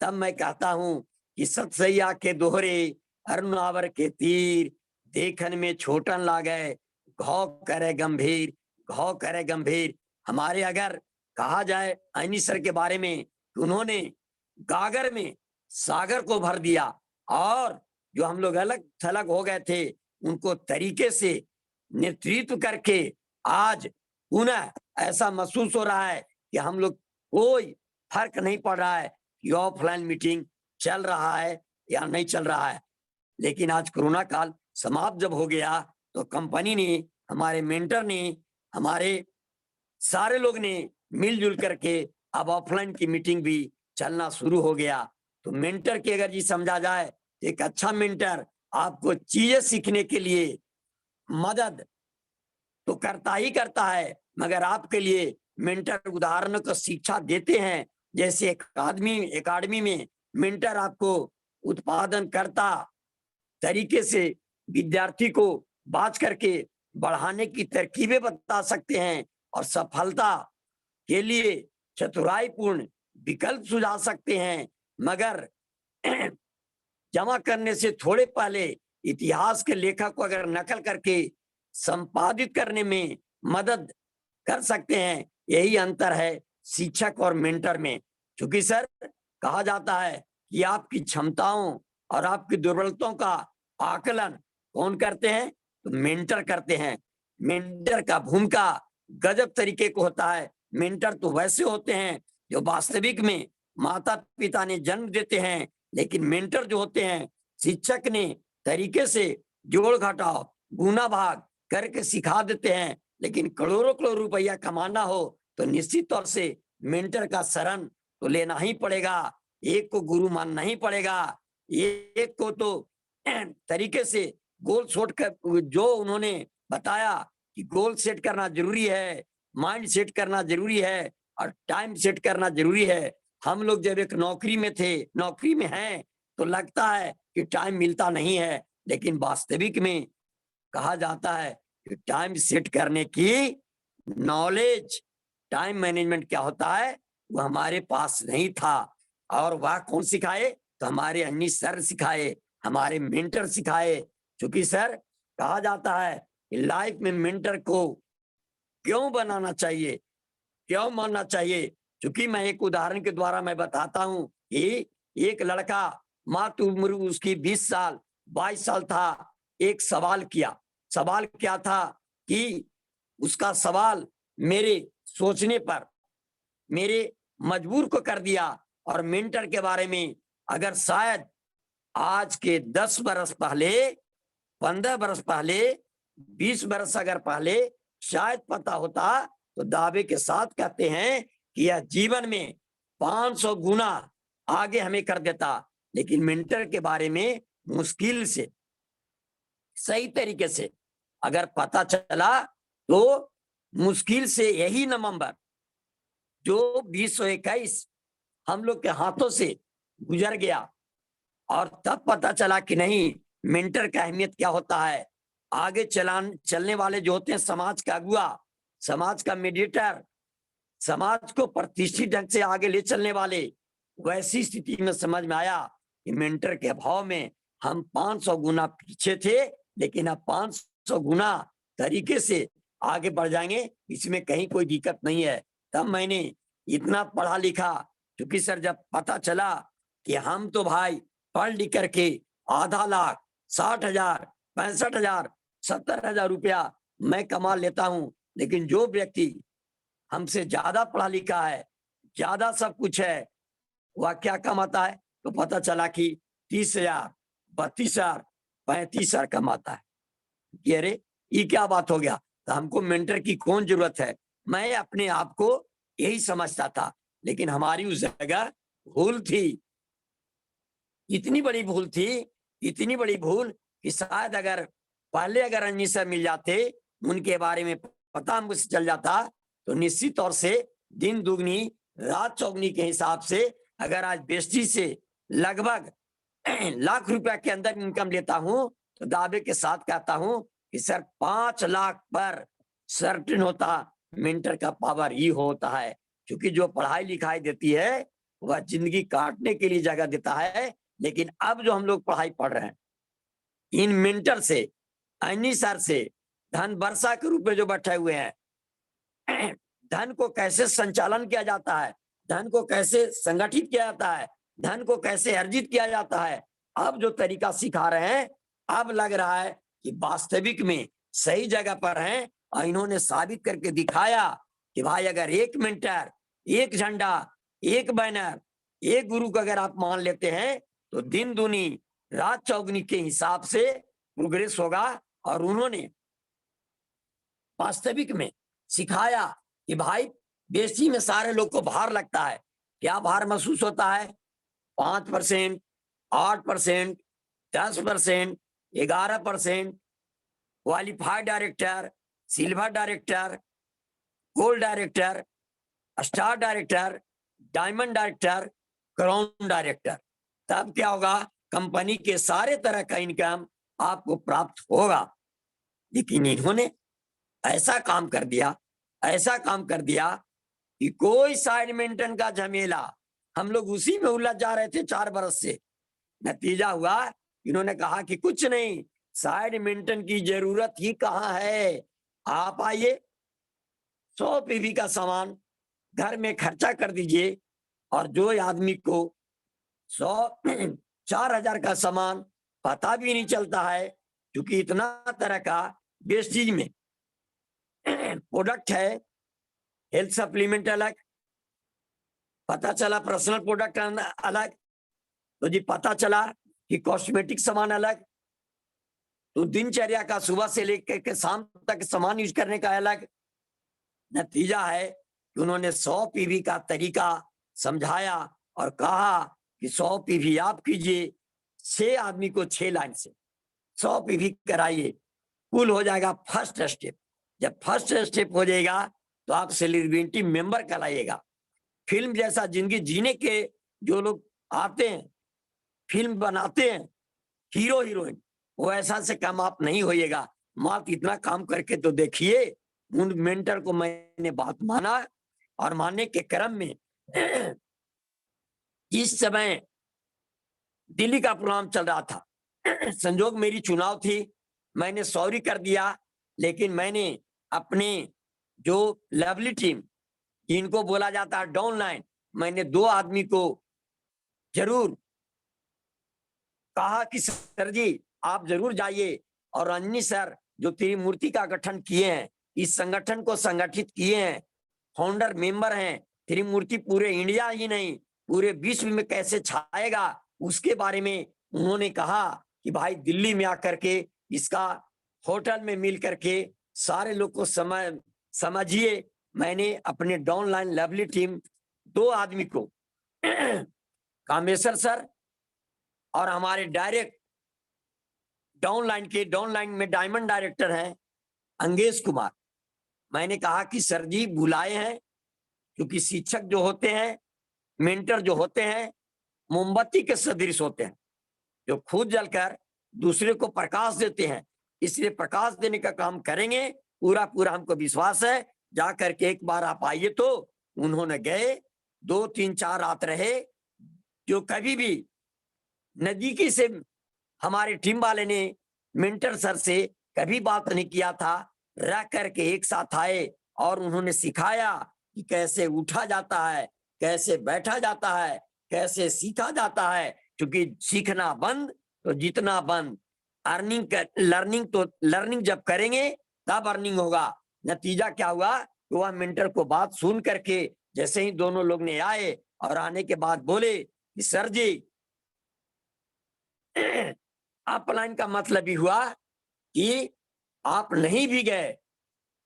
तब मैं कहता हूं कि सतसैया के दोहरे अरुणावर के तीर देखन में छोटन लागे घाव करे गंभीर, घाव करे गंभीर। हमारे अगर कहा जाए ऐनी सर के बारे में, उन्होंने गागर में सागर को भर दिया, और जो हम लोग अलग थलग हो गए थे उनको तरीके से नेतृत्व करके आज पुनः ऐसा महसूस हो रहा है कि हम लोग कोई फर्क नहीं पड़ रहा है कि ऑफलाइन मीटिंग चल रहा है या नहीं चल रहा है। लेकिन आज कोरोना काल समाप्त जब हो गया तो कंपनी ने, हमारे मेंटर ने, हमारे सारे लोग ने मिलजुल करके अब ऑफलाइन की मीटिंग भी चलना शुरू हो गया। तो मेंटर की अगर जी समझा जाए, एक अच्छा मेंटर आपको चीजें सीखने के लिए मदद तो करता ही करता है, मगर आपके लिए मेंटर उदाहरणों को शिक्षा देते हैं। जैसे एकेडमी में मेंटर आपको उत्पादन करता तरीके से विद्यार्थी को बात करके बढ़ाने की तरकीबें बता सकते हैं, और सफलता के लिए चतुराईपूर्ण विकल्प सुझा सकते हैं। मगर जमा करने से थोड़े पहले इतिहास के लेखक को अगर नकल करके संपादित करने में मदद कर सकते हैं, यही अंतर है शिक्षक और मेंटर में। क्योंकि सर कहा जाता है कि आपकी क्षमताओं और आपकी दुर्बलताओं का आकलन कौन करते हैं, तो मेंटर करते हैं। मेंटर का भूमिका गजब तरीके को होता है। मेंटर तो वैसे होते हैं जो वास्तविक में माता पिता ने जन्म देते हैं, लेकिन मेंटर जो होते हैं शिक्षक ने तरीके से जोड़ घटाव गुना भाग करके सिखा देते हैं। लेकिन करोड़ों करोड़ रुपया कमाना हो तो निश्चित तौर से मेंटर का शरण तो लेना ही पड़ेगा, एक को गुरु मानना ही पड़ेगा। एक को तो तरीके से गोल सेट कर, जो उन्होंने बताया कि गोल सेट करना जरूरी है, माइंड सेट करना जरूरी है, और टाइम सेट करना जरूरी है। हम लोग जब एक नौकरी में थे, नौकरी में हैं, तो लगता है कि टाइम मिलता नहीं है, लेकिन वास्तविक में कहा जाता है कि टाइम सेट करने की नॉलेज, टाइम मैनेजमेंट क्या होता है वो हमारे पास नहीं था। और वह कौन सिखाए, तो हमारे अन्नी सर सिखाए। हमारे मेंटर सिखाए। क्योंकि सर कहा जाता है कि लाइफ में मेंटर को क्यों बनाना चाहिए, क्यों मानना चाहिए। क्योंकि मैं एक उदाहरण के द्वारा मैं बताता हूं कि एक लड़का, मात्र उम्र उसकी 20 साल 22 साल था, एक सवाल किया। सवाल क्या था कि उसका सवाल मेरे सोचने पर मेरे मजबूर को कर दिया। और मेंटर के बारे में अगर शायद आज के 10 बरस पहले, 15 बरस पहले, 20 बरस अगर पहले शायद पता होता तो दावे के साथ कहते हैं कि यह जीवन में 500 गुना आगे हमें कर देता। लेकिन मेंटर के बारे में मुश्किल से सही तरीके से अगर पता चला तो मुश्किल से यही नवंबर जो 2021 हम लोग के हाथों से गुजर गया। और तब पता चला कि नहीं, मेंटर का अहमियत क्या होता है। आगे चलने वाले जो होते हैं समाज का अगुआ, समाज का मीडिएटर, समाज को प्रतिष्ठित ढंग से आगे ले चलने वाले। वैसी स्थिति में समझ में आया कि मेंटर के अभाव में हम 500 गुना पीछे थे, लेकिन अब 500 गुना तरीके से आगे बढ़ जाएंगे, इसमें कहीं कोई दिक्कत नहीं है। तब मैंने इतना पढ़ा लिखा, क्योंकि सर जब पता चला कि हम तो भाई पढ़ लिख करके आधा लाख 60,000 65,000 70,000 रुपया मैं कमा लेता हूं, लेकिन जो व्यक्ति हमसे ज्यादा पढ़ा लिखा है, ज्यादा सब कुछ है, वह क्या कमाता है। तो पता चला कि 30,000 32,000 35,000 कमाता है। कि अरे ये क्या बात हो गया, तो हमको मेंटर की कौन जरूरत है। मैं अपने आप को यही समझता था, लेकिन हमारी उस जगह भूल थी, इतनी बड़ी भूल थी, इतनी बड़ी भूल कि शायद अगर पहले अगर रंजीत सर मिल जाते, उनके बारे में पता हमको चल जाता, तो निश्चित तौर से दिन दुगनी रात चौगनी के हिसाब से अगर आज बेस्टी से लगभग लाख रुपया के अंदर इनकम लेता हूं, तो दावे के साथ कहता हूं कि सर 5 लाख पर सर्टेन होता मेंटर का पावर ही होता है। क्योंकि जो पढ़ाई लिखाई देती है वह जिंदगी काटने के लिए जगह देता है। लेकिन अब जो हम लोग पढ़ाई पढ़ रहे हैं इन मेंटर से, अन्नी सर से, धन वर्षा के रूप में जो बैठे हुए हैं, धन को कैसे संचालन किया जाता है, धन को कैसे संगठित किया जाता है, धन को कैसे अर्जित किया जाता है, अब जो तरीका सिखा रहे हैं, अब लग रहा है कि वास्तविक में सही जगह पर हैं। और इन्होंने साबित करके दिखाया कि भाई अगर एक मेंटर, एक झंडा, एक बैनर, एक गुरु को अगर आप मान लेते हैं तो दिन दुनी रात चौगनी के हिसाब से प्रोग्रेस होगा। और उन्होंने वास्तविक में सिखाया कि भाई बेसी में सारे लोग को भार लगता है। क्या भार महसूस होता है? 5%, 8%, 10%, 11%, qualified director, silver director, gold director, star director, diamond director, crown director. तब क्या होगा? कंपनी के सारे तरह का इनकम आपको प्राप्त होगा। लेकिन इन्होंने ऐसा काम कर दिया, ऐसा काम कर दिया कि कोई साइड मेंटेन का झमेला, हम लोग उसी में उलझ जा रहे थे 4 बरस से। नतीजा हुआ इन्होंने कहा कि कुछ नहीं, साइड मेंटेन की जरूरत ही कहाँ है। आप आइए 100 पीवी का सामान घर में खर्चा कर दीजिए, और जो आदमी को 100 4,000 का सामान पता भी नहीं चलता है, क्योंकि इतना तरह का वेस्टेज में प्रोडक्ट है। हेल्थ सप्लीमेंट अलग, पता चला पर्सनल प्रोडक्ट अलग, तो जी पता चला कि कॉस्मेटिक सामान अलग, तो दिनचर्या का सुबह से लेकर के शाम तक सामान यूज करने का अलग। नतीजा है कि उन्होंने 100 पीवी का तरीका समझाया और कहा कि 100 पीवी आप कीजिए, 6 आदमी को 6 लाइन से 100 पीवी कराइए, कुल हो जाएगा फर्स्ट स्टेप। जब फर्स्ट स्टेप हो जाएगा तो आप सेलिब्रिटी मेंबर कहलाइएगा। फिल्म जैसा जिंदगी जीने के जो लोग आते हैं, फिल्म बनाते हैं, हीरो हीरोइन, वो ऐसा से काम आप नहीं होइएगा। मात्र इतना काम करके तो देखिए। उन मेंटर को मैंने बात माना, और मानने के क्रम में इस समय दिल्ली का प्रोग्राम चल रहा था, संजोग मेरी चुनाव थी, मैंने सॉरी कर दिया, लेकिन मैंने अपने जो लवली टीम, जिनको बोला जाता है डाउन लाइन, मैंने 2 आदमी को जरूर कहा कि सर जी आप जरूर जाइए, और रंजनी सर जो त्रिमूर्ति का गठन किए हैं, इस संगठन को संगठित किए हैं, फाउंडर मेंबर हैं, त्रिमूर्ति पूरे इंडिया ही नहीं पूरे विश्व में कैसे छाएगा, उसके बारे में उन्होंने कहा कि भाई दिल्ली में आकर के इसका होटल में मिल करके सारे लोग को समझिए। मैंने अपने डाउनलाइन लवली टीम 2 आदमी को कामेश्वर सर और हमारे डायरेक्ट डाउनलाइन में डायमंड डायरेक्टर हैं अंगेश कुमार, मैंने कहा कि सर जी बुलाए हैं, क्योंकि शिक्षक जो होते हैं, मेंटर जो होते हैं, मोमबत्ती के सदृश होते हैं, जो खुद जलकर दूसरे को प्रकाश देते हैं, इसलिए प्रकाश देने का काम करेंगे, पूरा पूरा हमको विश्वास है। जा करके एक बार आप आइए। तो उन्होंने गए, 2-3-4 रात रहे, जो कभी भी नजदीकी से हमारे टीम वाले ने मेंटर सर से कभी बात नहीं किया था, रह करके एक साथ आए और उन्होंने सिखाया कि कैसे उठा जाता है, कैसे बैठा जाता है, कैसे सीखा जाता है, क्योंकि सीखना बंद तो जीतना बंद। लर्निंग जब करेंगे तब अर्निंग होगा। नतीजा क्या हुआ, वह मेंटर को बात सुन करके जैसे ही दोनों लोग ने आए और आने के बाद बोले कि सर जी अपलाइन का मतलब ही हुआ कि आप नहीं भी गए,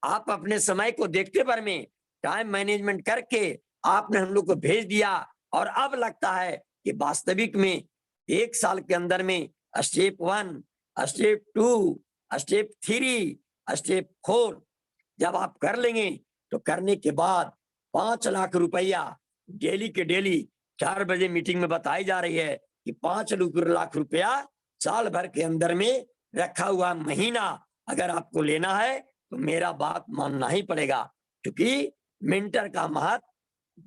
आप अपने समय को देखते भर में टाइम मैनेजमेंट करके आपने हम लोग को भेज दिया, और अब लगता है कि वास्तविक में 1 साल के अंदर में स्टेप 1, स्टेप 2, स्टेप 3, स्टेप 4 जब आप कर लेंगे, तो करने के बाद 5 लाख रुपया डेली के डेली 4 बजे मीटिंग में बताई जा रही है कि 5 लाख रुपया साल भर के अंदर में रखा हुआ महीना अगर आपको लेना है तो मेरा बात मानना ही पड़ेगा, क्योंकि मेंटर का महत्व,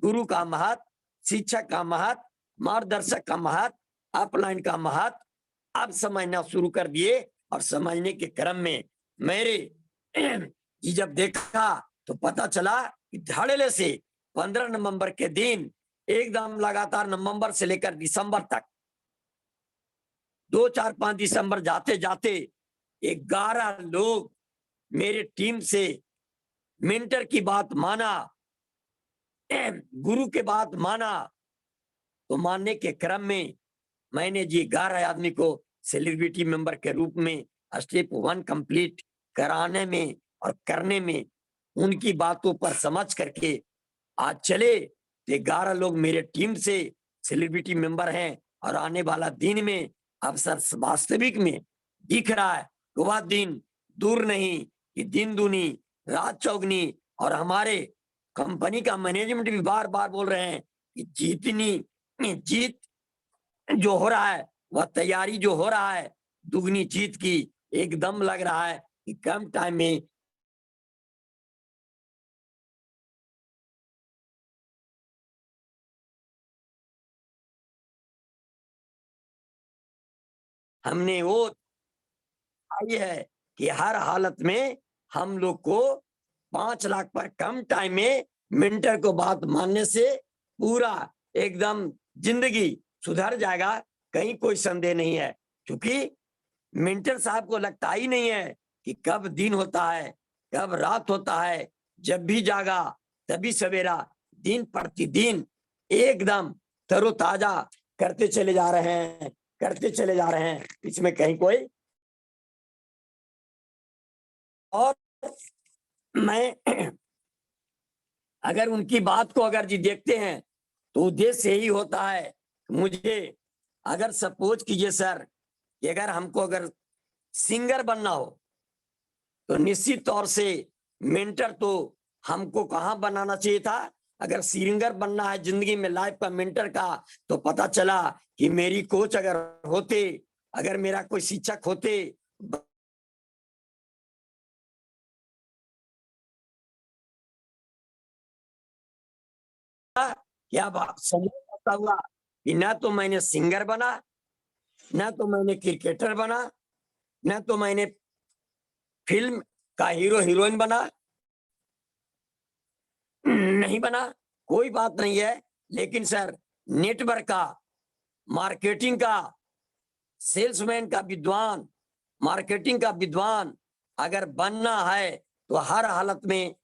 गुरु का महत्व, शिक्षक का महत्व, मार्गदर्शक का महत्व, अपलाइन का महत्व अब समझना शुरू कर दिए। और समझने के क्रम में मेरे जी जब देखा तो पता चला कि धड़ल्ले से 15 नवंबर के दिन एकदम लगातार नवंबर से लेकर दिसंबर तक 2, 4, 5 दिसंबर जाते जाते 11 लोग मेरे टीम से मेंटर की बात माना, गुरु के बात माना। तो मानने के क्रम में मैंने जी 11 आदमी को सेलिब्रिटी मेंबर के रूप में स्टेप 1 कंप्लीट कराने में और करने में उनकी बातों पर समझ करके आज चले। 11 लोग मेरे टीम से सेलिब्रिटी मेंबर हैं, और आने वाला दिन में अवसर वास्तविक में दिख रहा है। वह दिन दूर नहीं कि दिन दूनी रात चौगनी, और हमारे कंपनी का मैनेजमेंट भी बार बार बोल रहे हैं कि जीत जो हो रहा है, वह तैयारी जो हो रहा है दुगनी जीत की, एकदम लग रहा है कि कम टाइम में हमने वो आई है कि हर हालत में हम लोग को 5 लाख पर कम टाइम में मेंटर को बात मानने से पूरा एकदम जिंदगी सुधर जाएगा, कहीं कोई संदेह नहीं है। क्योंकि मेंटर साहब को लगता ही नहीं है कि कब दिन होता है, कब रात होता है, जब भी जागा तभी सवेरा, दिन प्रतिदिन एकदम तरोताजा करते चले जा रहे हैं, करते चले जा रहे हैं, इसमें कहीं कोई। और मैं अगर उनकी बात को अगर जी देखते हैं तो उद्देश्य यही होता है, मुझे अगर सपोज कीजिए सर कि अगर हमको अगर सिंगर बनना हो तो निश्चित तौर से मेंटर तो हमको कहाँ बनाना चाहिए था। अगर सिंगर बनना है जिंदगी में लाइफ का मेंटर का, तो पता चला कि मेरी कोच अगर होते, अगर मेरा कोई शिक्षक होते, क्या बात समझ आता हुआ कि ना तो मैंने सिंगर बना न तो मैंने क्रिकेटर बना, न तो मैंने फिल्म का हीरो हीरोइन बना, नहीं बना, कोई बात नहीं है। लेकिन सर, नेटवर्क का, मार्केटिंग का, सेल्समैन का विद्वान, मार्केटिंग का विद्वान अगर बनना है तो हर हालत में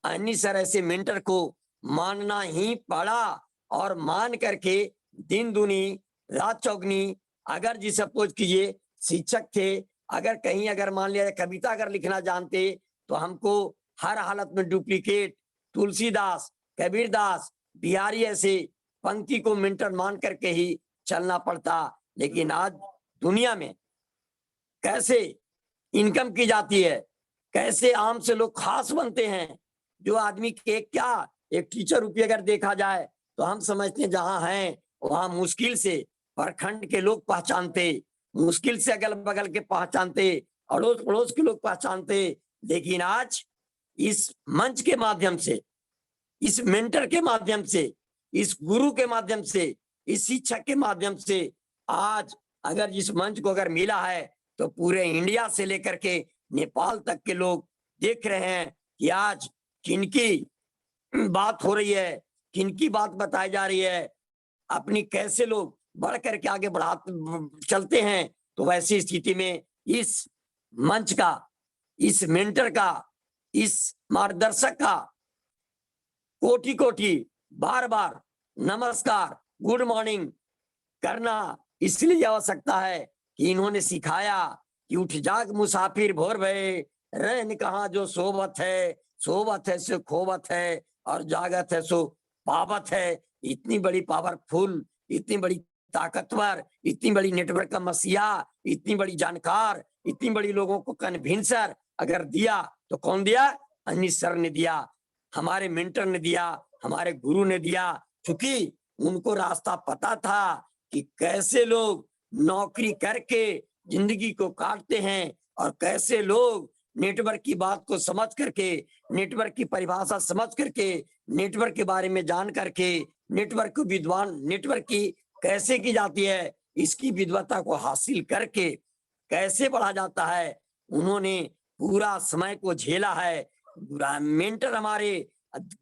अन्य सर ऐसे मेंटर को मानना ही पड़ा। और मान करके दिन दुनी रात चौगनी, अगर जी सपोज कीजिए शिक्षक थे, अगर कहीं अगर मान लिया कविता अगर लिखना जानते तो हमको हर हालत में डुप्लीकेट तुलसीदास, कबीरदास, बिहारी ऐसे पंक्ति को मेंटर मान करके ही चलना पड़ता। लेकिन आज दुनिया में कैसे इनकम की जाती है, कैसे आम से लोग खास बनते हैं। जो आदमी के क्या एक टीचर रुपये अगर देखा जाए तो हम समझते हैं जहां हैं वहां मुश्किल से प्रखंड के लोग पहचानते, मुश्किल से अगल बगल के पहचानते, अड़ोस पड़ोस के लोग पहचानते। लेकिन आज इस मंच के माध्यम से, इस मेंटर के माध्यम से, इस गुरु के माध्यम से, इस शिक्षक के माध्यम से आज अगर जिस मंच को अगर मिला है तो पूरे इंडिया से लेकर के नेपाल तक के लोग देख रहे हैं कि आज किनकी बात हो रही है, किनकी बात बताई जा रही है, अपनी कैसे लोग बढ़ करके आगे बढ़ा चलते हैं। तो वैसी स्थिति में इस मंच का, इस मेंटर का, इस मार्गदर्शक का कोटि कोटि बार बार नमस्कार, गुड मॉर्निंग करना इसलिए आवश्यकता है कि इन्होंने सिखाया कि उठ जाग मुसाफिर भोर भये, रहन कहाँ जो सोबत है सो खोबत है, और जागत है सो पावत है। इतनी बड़ी पावरफुल, इतनी बड़ी ताकतवर, इतनी बड़ी नेटवर्क का मसीहा, इतनी बड़ी जानकार, इतनी बड़ी लोगों को कन्विंसर अगर दिया तो कौन दिया? अनिश सर ने दिया, हमारे मेंटर ने दिया, हमारे गुरु ने दिया। क्योंकि उनको रास्ता पता था कि कैसे लोग नौकरी करके जिंदगी को काटते हैं और कैसे लोग नेटवर्क की बात को समझ करके, नेटवर्क की परिभाषा समझ करके, नेटवर्क के बारे में जान करके, नेटवर्क को विद्वान, नेटवर्क की कैसे की जाती है, इसकी विद्वता को हासिल करके कैसे बढ़ा जाता है, उन्होंने पूरा समय को झेला है। मेंटर हमारे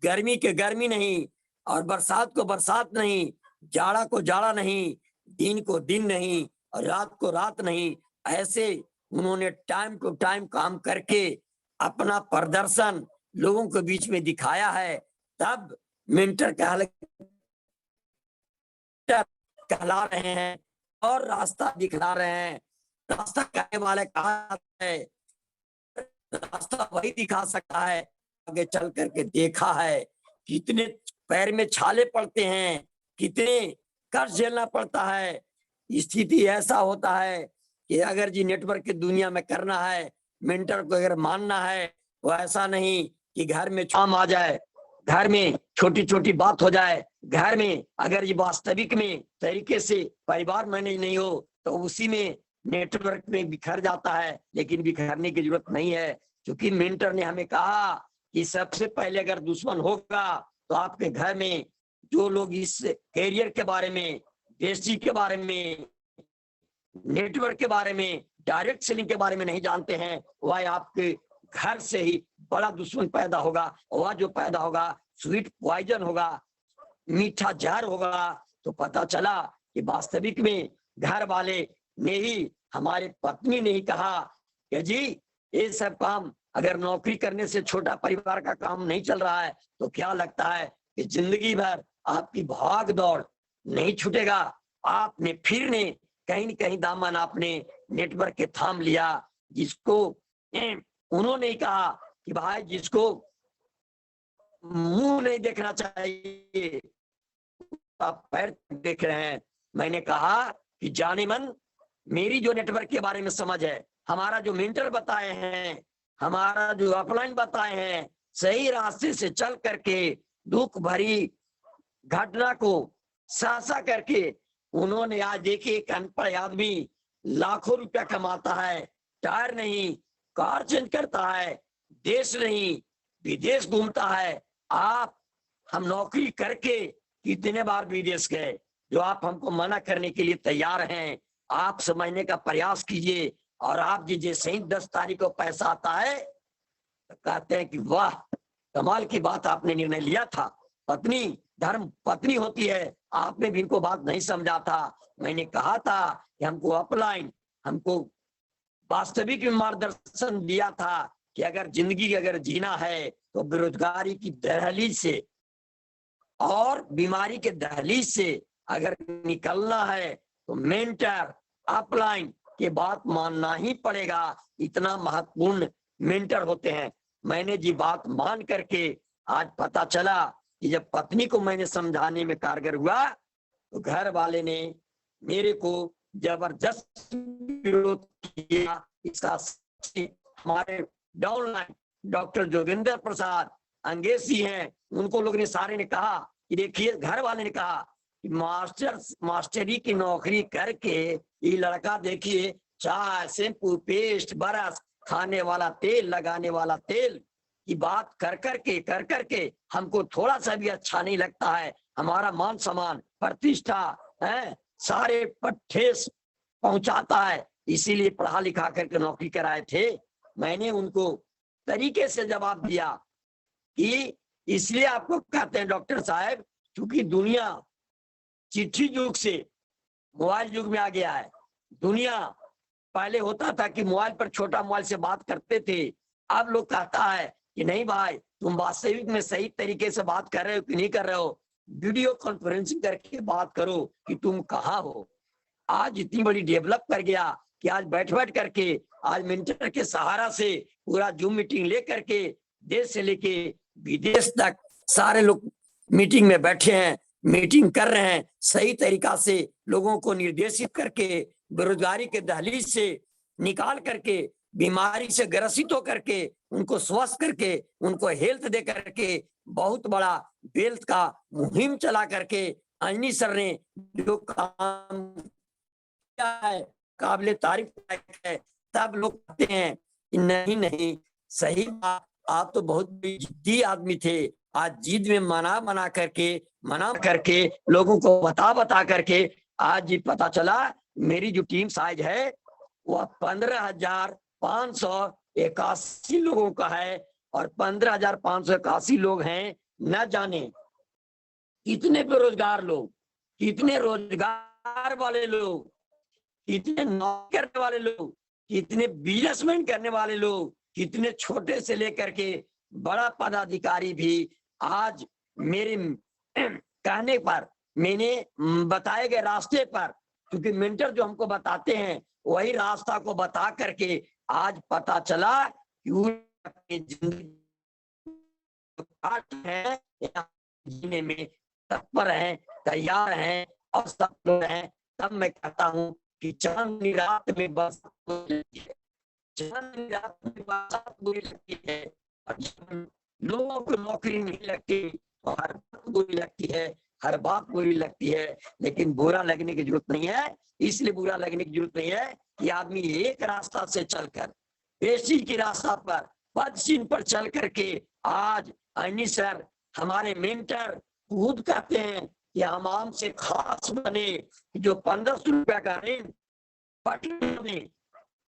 गर्मी के गर्मी नहीं और बरसात को बरसात नहीं, जाड़ा को जाड़ा नहीं, दिन को दिन नहीं और रात को रात नहीं, ऐसे उन्होंने टाइम टू टाइम काम करके अपना प्रदर्शन लोगों के बीच में दिखाया है। तब मेंटर कहला रहे हैं और रास्ता दिखला रहे हैं। रास्ता कहने वाले कहा है, रास्ता वही दिखा सकता है आगे चल करके देखा है। कितने पैर में छाले पड़ते हैं, कितने कष्ट झेलना पड़ता है। स्थिति ऐसा होता है कि अगर जी नेटवर्क की दुनिया में करना है, मेंटर को अगर मानना है, तो ऐसा नहीं कि घर में काम आ जाए, घर में छोटी छोटी बात हो जाए, घर में अगर ये वास्तविक में तरीके से परिवार मैनेज नहीं हो तो उसी में नेटवर्क में बिखर जाता है। लेकिन बिखरने की जरूरत नहीं है, क्योंकि मेंटर ने हमें कहा कि सबसे पहले अगर दुश्मन होगा तो आपके घर में जो लोग इस कैरियर के बारे में, देशी के बारे में, नेटवर्क के बारे में, डायरेक्ट सेलिंग के बारे में नहीं जानते हैं, वह आपके घर से ही बड़ा दुश्मन पैदा होगा। वह जो पैदा होगा स्वीट पॉइजन होगा, मीठा जहर होगा। तो पता चला कि वास्तविक में घर वाले ने ही, हमारे पत्नी ने ही कहा कि जी ये सब काम अगर नौकरी करने से छोटा परिवार का काम नहीं चल रहा है तो क्या लगता है कि जिंदगी भर आपकी भाग दौड़ नहीं छूटेगा। आपने फिर ने कहीं न कहीं दामन आपने नेटवर्क के थाम लिया, जिसको उन्होंने कहा कि भाई जिसको मुंह नहीं देखना चाहिए आप पैर देख रहे हैं। मैंने कहा कि जाने मन मेरी जो नेटवर्क के बारे में समझ है, हमारा जो मेंटर बताए हैं, हमारा जो अपलाइन बताए हैं, सही रास्ते से चल करके दुख भरी घटना को सासा करके उन्होंने आज देखिए एक अनपढ़ आदमी लाखों रुपया कमाता है, टायर नहीं कार चेंज करता है, देश नहीं विदेश घूमता है। आप हम नौकरी करके कितने बार विदेश गए, जो आप हमको मना करने के लिए तैयार हैं। आप समझने का प्रयास कीजिए। और आप जी जैसे ही 10 तारीख को पैसा आता है तो कहते हैं कि वाह, कमाल की बात आपने निर्णय लिया था। पत्नी धर्म पत्नी होती है, आपने भी इनको बात नहीं समझा था। मैंने कहा था कि हमको अपलाइन, हमको वास्तविक मार्गदर्शन दिया था कि अगर जिंदगी अगर जीना है तो बेरोजगारी की दहलीज से और बीमारी के दहलीज से अगर निकलना है तो मेंटर अपलाइन के बात मानना ही पड़ेगा। इतना महत्वपूर्ण मेंटर होते हैं। मैंने जी बात मान करके आज पता चला कि जब पत्नी को मैंने समझाने में कारगर हुआ तो घर वाले ने मेरे को जबरदस्त विरोध किया। इसका हमारे डाउनलाइन डॉक्टर जोगिंदर प्रसाद अंगेसी हैं, उनको लोग ने सारे ने कहा कि देखिए, घर वाले ने कहा कि मास्टरी की नौकरी करके ये लड़का देखिए चाय शैम्पू पेस्ट ब्रश खाने वाला तेल लगाने वाला तेल की बात कर करके हमको थोड़ा सा भी अच्छा नहीं लगता है। हमारा मान सम्मान प्रतिष्ठा है सारे पर ठेस पहुंचाता है, इसीलिए पढ़ा लिखा करके नौकरी कराए थे। मैंने उनको तरीके से जवाब दिया कि इसलिए आपको कहते हैं डॉक्टर साहब, क्योंकि दुनिया चिट्ठी युग से मोबाइल युग में आ गया है। दुनिया पहले होता था कि मोबाइल पर छोटा मोबाइल से बात करते थे, अब लोग कहता है कि नहीं भाई, तुम वास्तविक में सही तरीके से बात कर रहे हो कि नहीं कर रहे हो, वीडियो कॉन्फ्रेंसिंग करके बात करो कि तुम कहाँ हो। आज इतनी बड़ी डेवलप कर गया कि आज बैठ करके आज मेंटर के सहारा से पूरा जूम मीटिंग ले करके देश से लेके विदेश तक सारे लोग मीटिंग में बैठे हैं, मीटिंग कर रहे हैं, सही तरीका से लोगों को निर्देशित करके बेरोजगारी के दहलीज से निकाल करके बीमारी से ग्रसित होकर के उनको स्वस्थ करके उनको हेल्थ दे करके बहुत बड़ा वेल्थ का मुहिम चला करके अंजनी सर ने जो काम किया है काबिले तारीफ है। तब लोग कहते हैं कि नहीं नहीं, सही बात, आप तो बहुत जिद्दी आदमी थे। आज जिद में मना करके लोगों को बता करके आज ये पता चला मेरी जो टीम साइज है वह 15,581 लोगों का है। और 15,581 लोग हैं, न जाने कितने बेरोजगार लोग, कितने रोजगार वाले लोग, कितने नौकरी करने वाले लोग, कितने बिजनेसमैन करने वाले लोग, कितने छोटे से लेकर के बड़ा पदाधिकारी भी आज मेरे कहने पर, मैंने बताए गए रास्ते पर, क्योंकि मेंटर जो हमको बताते हैं वही रास्ता को बता करके आज पता चला कि जिंदगी है जीने में तत्पर है, तैयार है और सब लोग हैं। तब मैं कहता हूँ कि चांदनी रात में बरसात बुरी लगती है, चांदनी रात में बरसात बुरी लगती है, और लोगों को नौकरी नहीं लगती तो हर बात बुरी लगती है, हर बात बुरी लगती है। लेकिन बुरा लगने की जरूरत नहीं है। इसलिए बुरा लगने की जरूरत नहीं है कि आदमी एक रास्ता से चलकर पेशी की रास्ता पर पदचिन्ह पर चल करके आज अन्नी सर हमारे मेंटर खुद कहते हैं कि हम आम से खास बने, जो 1500 रुपया का ऋण पटना में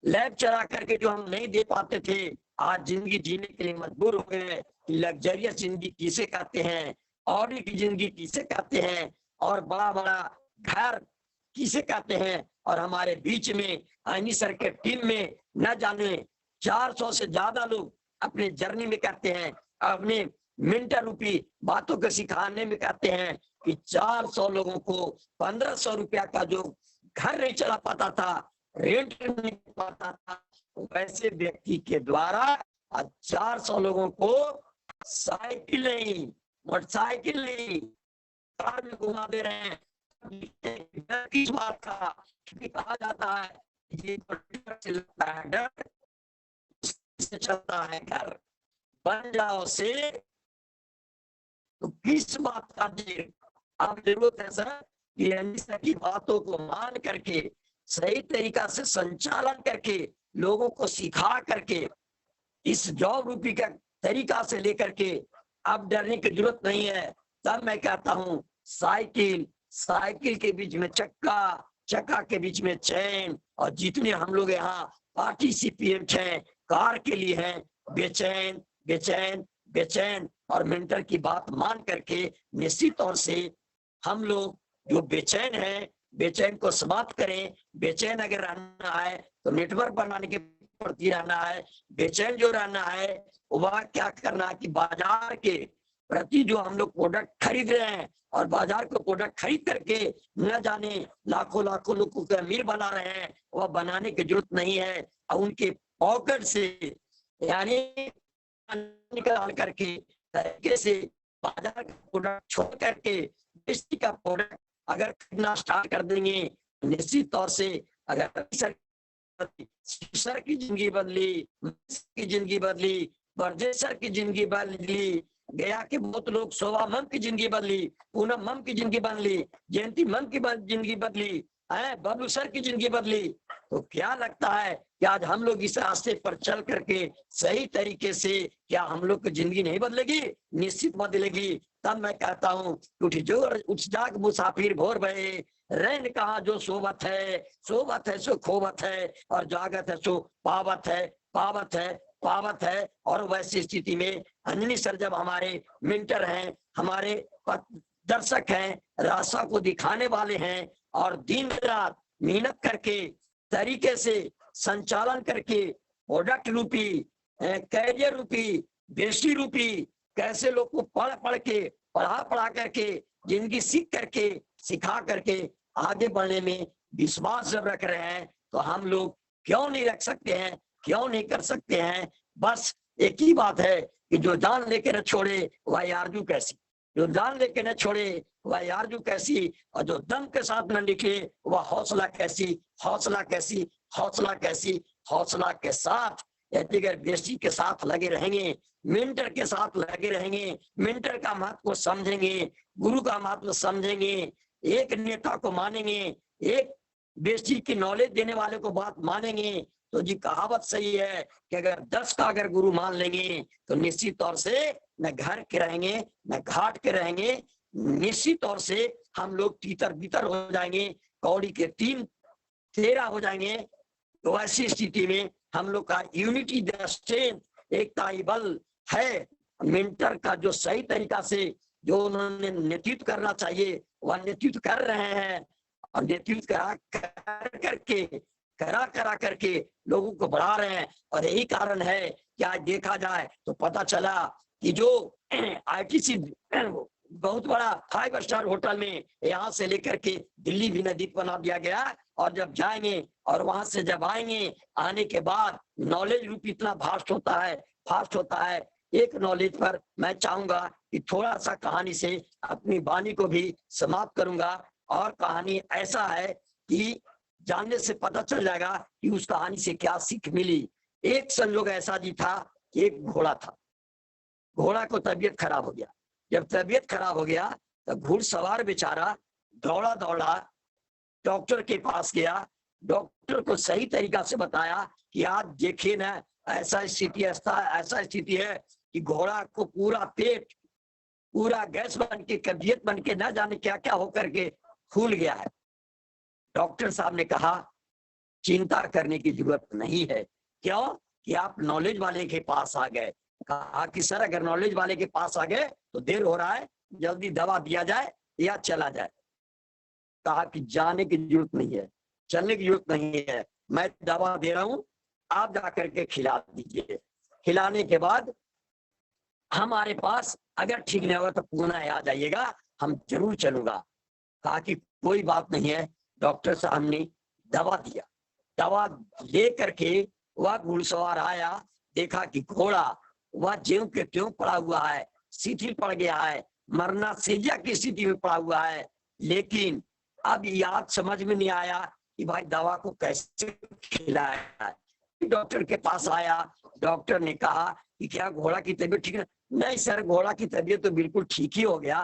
लैब चला करके जो हम नहीं दे पाते थे, आज जिंदगी जीने के लिए मजबूर हो गए। लग्जरियस जिंदगी किसे कहते हैं, और की जिंदगी किसे कहते हैं, और बड़ा बड़ा घर किसे कहते हैं। और हमारे बीच में आईनी सर के टीम में न जाने 400 से ज्यादा लोग अपने जर्नी में कहते हैं, अपने मेंटर रूपी बातों को सिखाने में कहते हैं कि 400 लोगों को 1500 रुपया का जो घर नहीं चला पाता था, रेंट नहीं पाता था, वैसे व्यक्ति के द्वारा 400 लोगों को साइकिल नहीं, मोटरसाइकिल नहीं, कार में घुमा दे रहे हैं। किस बात का कहा जाता है, ये से लगता है डर, से चलता है घर, बन जाओ से तो किस बात का देर। अब जरूरत है सर कि अन्य की बातों को मान करके सही तरीका से संचालन करके लोगों को सिखा करके इस जॉब रूपी का तरीका से लेकर के अब डरने की जरूरत नहीं है। तब मैं कहता हूं साइकिल, साइकिल के बीच में चक्का, चक्का के बीच में चैन, और जितने हम लोग यहाँ पार्टिसिपेंट हैं कार के लिए हैं, बेचैन बेचैन बेचैन। और मेंटर की बात मान करके निश्चित तौर से हम लोग जो बेचैन हैं, बेचैन को समाप्त करें। बेचैन अगर रहना है तो नेटवर्क बनाने के प्रति रहना है। बेचैन जो रहना है वह क्या करना है कि बाजार के प्रति जो हम लोग प्रोडक्ट खरीद रहे हैं, और बाजार को प्रोडक्ट खरीद करके न जाने लाखों लाखों लोगों को अमीर बना रहे हैं, वह बनाने की जरूरत नहीं है। और उनके पॉकेट से यानी निकाल करके तरीके से बाजार का प्रोडक्ट छोड़ करके देसी का प्रोडक्ट अगर खरीदना स्टार्ट कर देंगे, निश्चित तौर से अगर सर की जिंदगी बदली, की जिंदगी बदली, बरजेसर की जिंदगी बदली, गया के बहुत लोग, शोभा मम की जिंदगी बदली, पूनम मम की जिंदगी बदली, जयंती मम की जिंदगी बदली, बबलू सर की जिंदगी बदली। तो क्या लगता है कि आज हम लोग इस रास्ते पर चल करके सही तरीके से क्या हम लोग की जिंदगी नहीं बदलेगी? निश्चित बदलेगी। तब मैं कहता हूँ उठ जो उठ जाग मुसाफिर भोर भये, रैन कहा जो सोबत है सो खोबत है, और जागत है सो पावत है, पावत है, पावत है। और वैसी स्थिति में अंजनी सर जब हमारे मेंटर हैं, हमारे दर्शक हैं, रास्ता को दिखाने वाले हैं, और दिन रात मेहनत करके तरीके से संचालन करके प्रोडक्ट रूपी, कैरियर रूपी, बेटी रूपी कैसे लोग को पढ़ पढ़ के, पढ़ा करके, जिंदगी सीख करके, सिखा करके आगे बढ़ने में विश्वास जब रख रहे हैं, तो हम लोग क्यों नहीं रख सकते हैं, क्यों नहीं कर सकते हैं? बस एक ही बात है कि जो जान लेके न छोड़े वह आरजू कैसी, जो जान लेके न छोड़े वह आरजू कैसी, और जो दम के साथ न निकले वह हौसला कैसी, हौसला कैसी, हौसला कैसी। हौसला के साथ अगर बेटी के साथ लगे रहेंगे, मेंटर के साथ लगे रहेंगे, मेंटर का महत्व को समझेंगे, गुरु का महत्व समझेंगे, एक नेता को मानेंगे, एक बेटी की नॉलेज देने वाले को बात मानेंगे, तो जी कहावत सही है कि अगर 10 का अगर गुरु मान लेंगे तो निश्चित तौर से न घर के रहेंगे न घाट के रहेंगे, निश्चित तौर से हम लोग तीतर बितर हो जाएंगे, कौड़ी के 3 13 हो जाएंगे। तो ऐसी स्थिति में हम लोग का यूनिटी द स्ट्रेंथ, एकता ही बल है। मेंटर का जो सही तरीका से जो उन्होंने नेतृत्व करना चाहिए वह नेतृत्व कर रहे हैं, और नेतृत्व करा करके लोगों को बढ़ा रहे हैं। और यही कारण है कि आज देखा जाए तो पता चला कि जो आईटीसी बहुत बड़ा 5 स्टार होटल में यहाँ से लेकर के दिल्ली भी नजदीक बना दिया गया, और जब जाएंगे और वहां से जब आएंगे, आने के बाद नॉलेज रूप इतना फास्ट होता है। एक नॉलेज पर मैं चाहूंगा कि थोड़ा सा कहानी से अपनी वाणी को भी समाप्त करूंगा। और कहानी ऐसा है कि जानने से पता चल जाएगा कि उस कहानी से क्या सीख मिली। एक संजोग ऐसा जी था कि एक घोड़ा था, घोड़ा को तबीयत खराब हो गया। जब तबीयत खराब हो गया तो घुड़सवार बेचारा दौड़ा दौड़ा डॉक्टर के पास गया, डॉक्टर को सही तरीका से बताया कि आज देखिए ना ऐसा स्थिति है कि घोड़ा को पूरा पेट पूरा गैस बन के, कब्जियत बन के, न जाने क्या क्या होकर के फूल गया है। डॉक्टर साहब ने कहा चिंता करने की जरूरत नहीं है। क्यों? कि आप नॉलेज वाले के पास आ गए। कहा कि सर अगर नॉलेज वाले के पास आ गए तो देर हो रहा है, जल्दी दवा दिया जाए या चला जाए। कहा कि जाने की जरूरत नहीं है, चलने की जरूरत नहीं है, मैं दवा दे रहा हूं, आप जाकर के खिला दीजिए। खिलाने के बाद हमारे पास अगर ठीक नहीं होगा तो पुनः आ जाइएगा, हम जरूर चलूंगा। कहा कि कोई बात नहीं है। डॉक्टर साहब ने दवा दिया, दवा ले करके वह घुड़सवार आया, देखा कि घोड़ा वह ज्यों के त्यों पड़ा हुआ है, शिथिल पड़ गया है, मरना सेजा की स्थिति में पड़ा हुआ है। लेकिन अब याद समझ में नहीं आया कि भाई दवा को कैसे खिलाया। डॉक्टर के पास आया, डॉक्टर ने कहा कि क्या घोड़ा की तबीयत ठीक है? नहीं सर, घोड़ा की तबीयत तो बिल्कुल ठीक ही हो गया,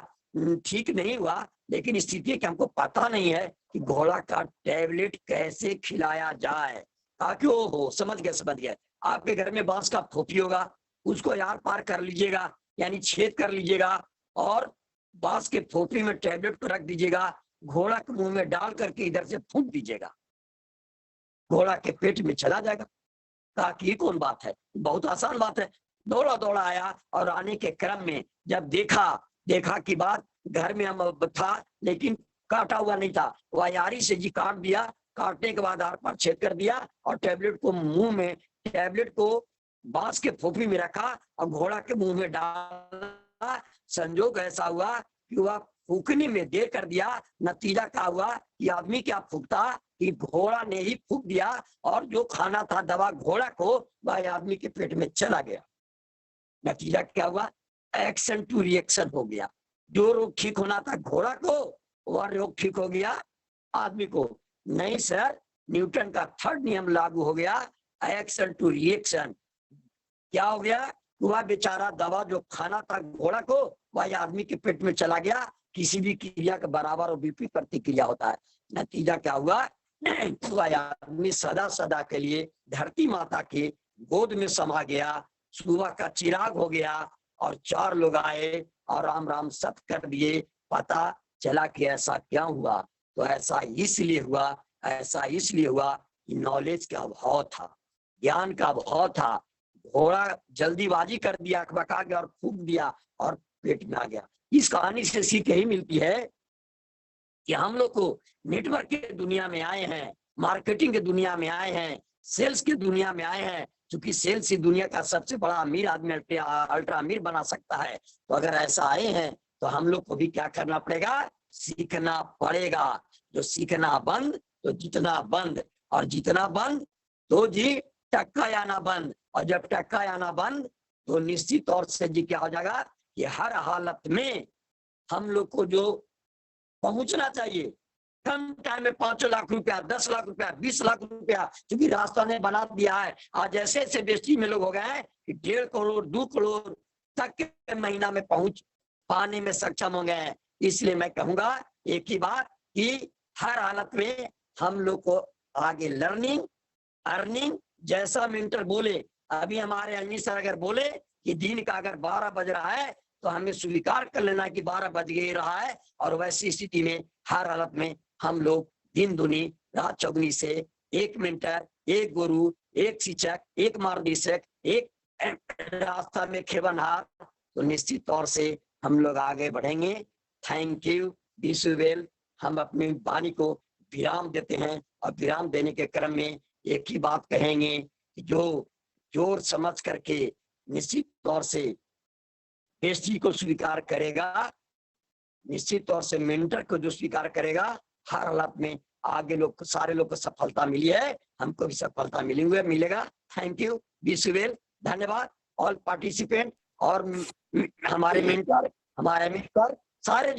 ठीक नहीं हुआ, लेकिन स्थिति कि हमको पता नहीं है कि घोड़ा का टैबलेट कैसे खिलाया जाए। ताकि वो हो समझ गए। आपके घर में बांस का फोफी होगा, उसको यार पार कर लीजिएगा, यानी छेद कर लीजिएगा, और बांस के फोफी में टैबलेट को रख दीजिएगा। घोड़ा के मुंह में डाल करके इधर से फूंक दीजिएगा, घोड़ा के पेट में चला जाएगा। कहा कि ये कौन बात है, बहुत आसान बात है। दौड़ा दौड़ा आया और आने के क्रम में जब देखा कि बात घर में हम था, लेकिन काटा हुआ नहीं था, वायारी से जी काट दिया। काटने के बाद आर पार छेद कर दिया और टैबलेट को मुंह में, टैबलेट को बांस के फोफी में रखा और घोड़ा के मुंह में डाला। संजोग ऐसा हुआ कि वह फूकने में देर कर दिया। नतीजा क्या हुआ कि आदमी क्या फूकता कि घोड़ा ने ही फूक दिया, और जो खाना था दवा घोड़ा को, वह आदमी के पेट में चला गया। नतीजा क्या हुआ, एक्शन टू रिएक्शन हो गया। जो रोग ठीक होना था घोड़ा को, वह रोग ठीक हो गया आदमी को। नहीं सर, न्यूटन का थर्ड नियम लागू हो गया, एक्शन टू रिएक्शन। क्या हो गया, वह बेचारा दवा जो खाना था घोड़ा को, वह आदमी के पेट में चला गया। किसी भी क्रिया के बराबर और विपरीत प्रतिक्रिया होता है। नतीजा क्या हुआ, वह आदमी सदा सदा के लिए धरती माता के गोद में समा गया, सुबह का चिराग हो गया, और 4 लोग आए और राम राम सत कर दिए। पता चला कि ऐसा क्या हुआ, तो ऐसा इसलिए हुआ कि नॉलेज का अभाव था, ज्ञान का अभाव था। घोड़ा जल्दीबाजी कर दिया, अकबका गया और फूंक दिया और पेट में आ गया। इस कहानी से सीख यही मिलती है कि हम लोग को नेटवर्क के दुनिया में आए हैं, मार्केटिंग के दुनिया में आए हैं, सेल्स की दुनिया में आए हैं। क्योंकि सेल्स ही दुनिया का सबसे बड़ा अमीर आदमी अल्ट्रा अमीर बना सकता है। तो अगर ऐसा आए हैं तो हम लोग को भी क्या करना पड़ेगा, सीखना पड़ेगा। जो सीखना बंद तो जितना बंद, और जितना बंद तो जी टक्का आना बंद। और जब टक्का आना बंद तो निश्चित तौर से जी क्या हो जाएगा कि हर हालत में हम लोग को जो पहुंचना चाहिए कम टाइम में 5 लाख रुपया, 10 लाख रुपया, 20 लाख रुपया, क्योंकि रास्ता ने बना दिया है। आज ऐसे ऐसे बेस्टी में लोग हो गए हैं कि 1.5 करोड़ 2 करोड़ तक के महीना में पहुंच पाने में सक्षम हो गए हैं। इसलिए मैं कहूंगा एक ही बात कि हर हालत में हम लोग को आगे लर्निंग अर्निंग, जैसा मेंटर बोले, अभी हमारे अनिल सर अगर बोले कि दिन का अगर 12 बज रहा है तो हमें स्वीकार कर लेना कि 12 बज गए रहा है। और वैसी स्थिति में हर हालत में हम लोग दिन दुनी रात चौगुनी से 1 मेंटर, 1 गुरु, 1 शिक्षक, 1 मार्गदर्शक, 1 रास्ता में खेवनहार, तो निश्चित तौर से हम लोग आगे बढ़ेंगे। Thank you, wish you well. हम अपनी वाणी को विराम देते हैं, और विराम देने के क्रम में एक ही बात कहेंगे कि जो जोर समझ करके निश्चित तौर से बेस्टी को स्वीकार करेगा, निश्चित तौर से मेंटर को जो स्वीकार करेगा, हर हालत में आगे लोग सारे लोग को सफलता मिली है, हमको भी सफलता मिलेगा। Thank you, wish you well. धन्यवाद ऑल पार्टिसिपेंट और हमारे मेंटर, हमारे मेंटर सारे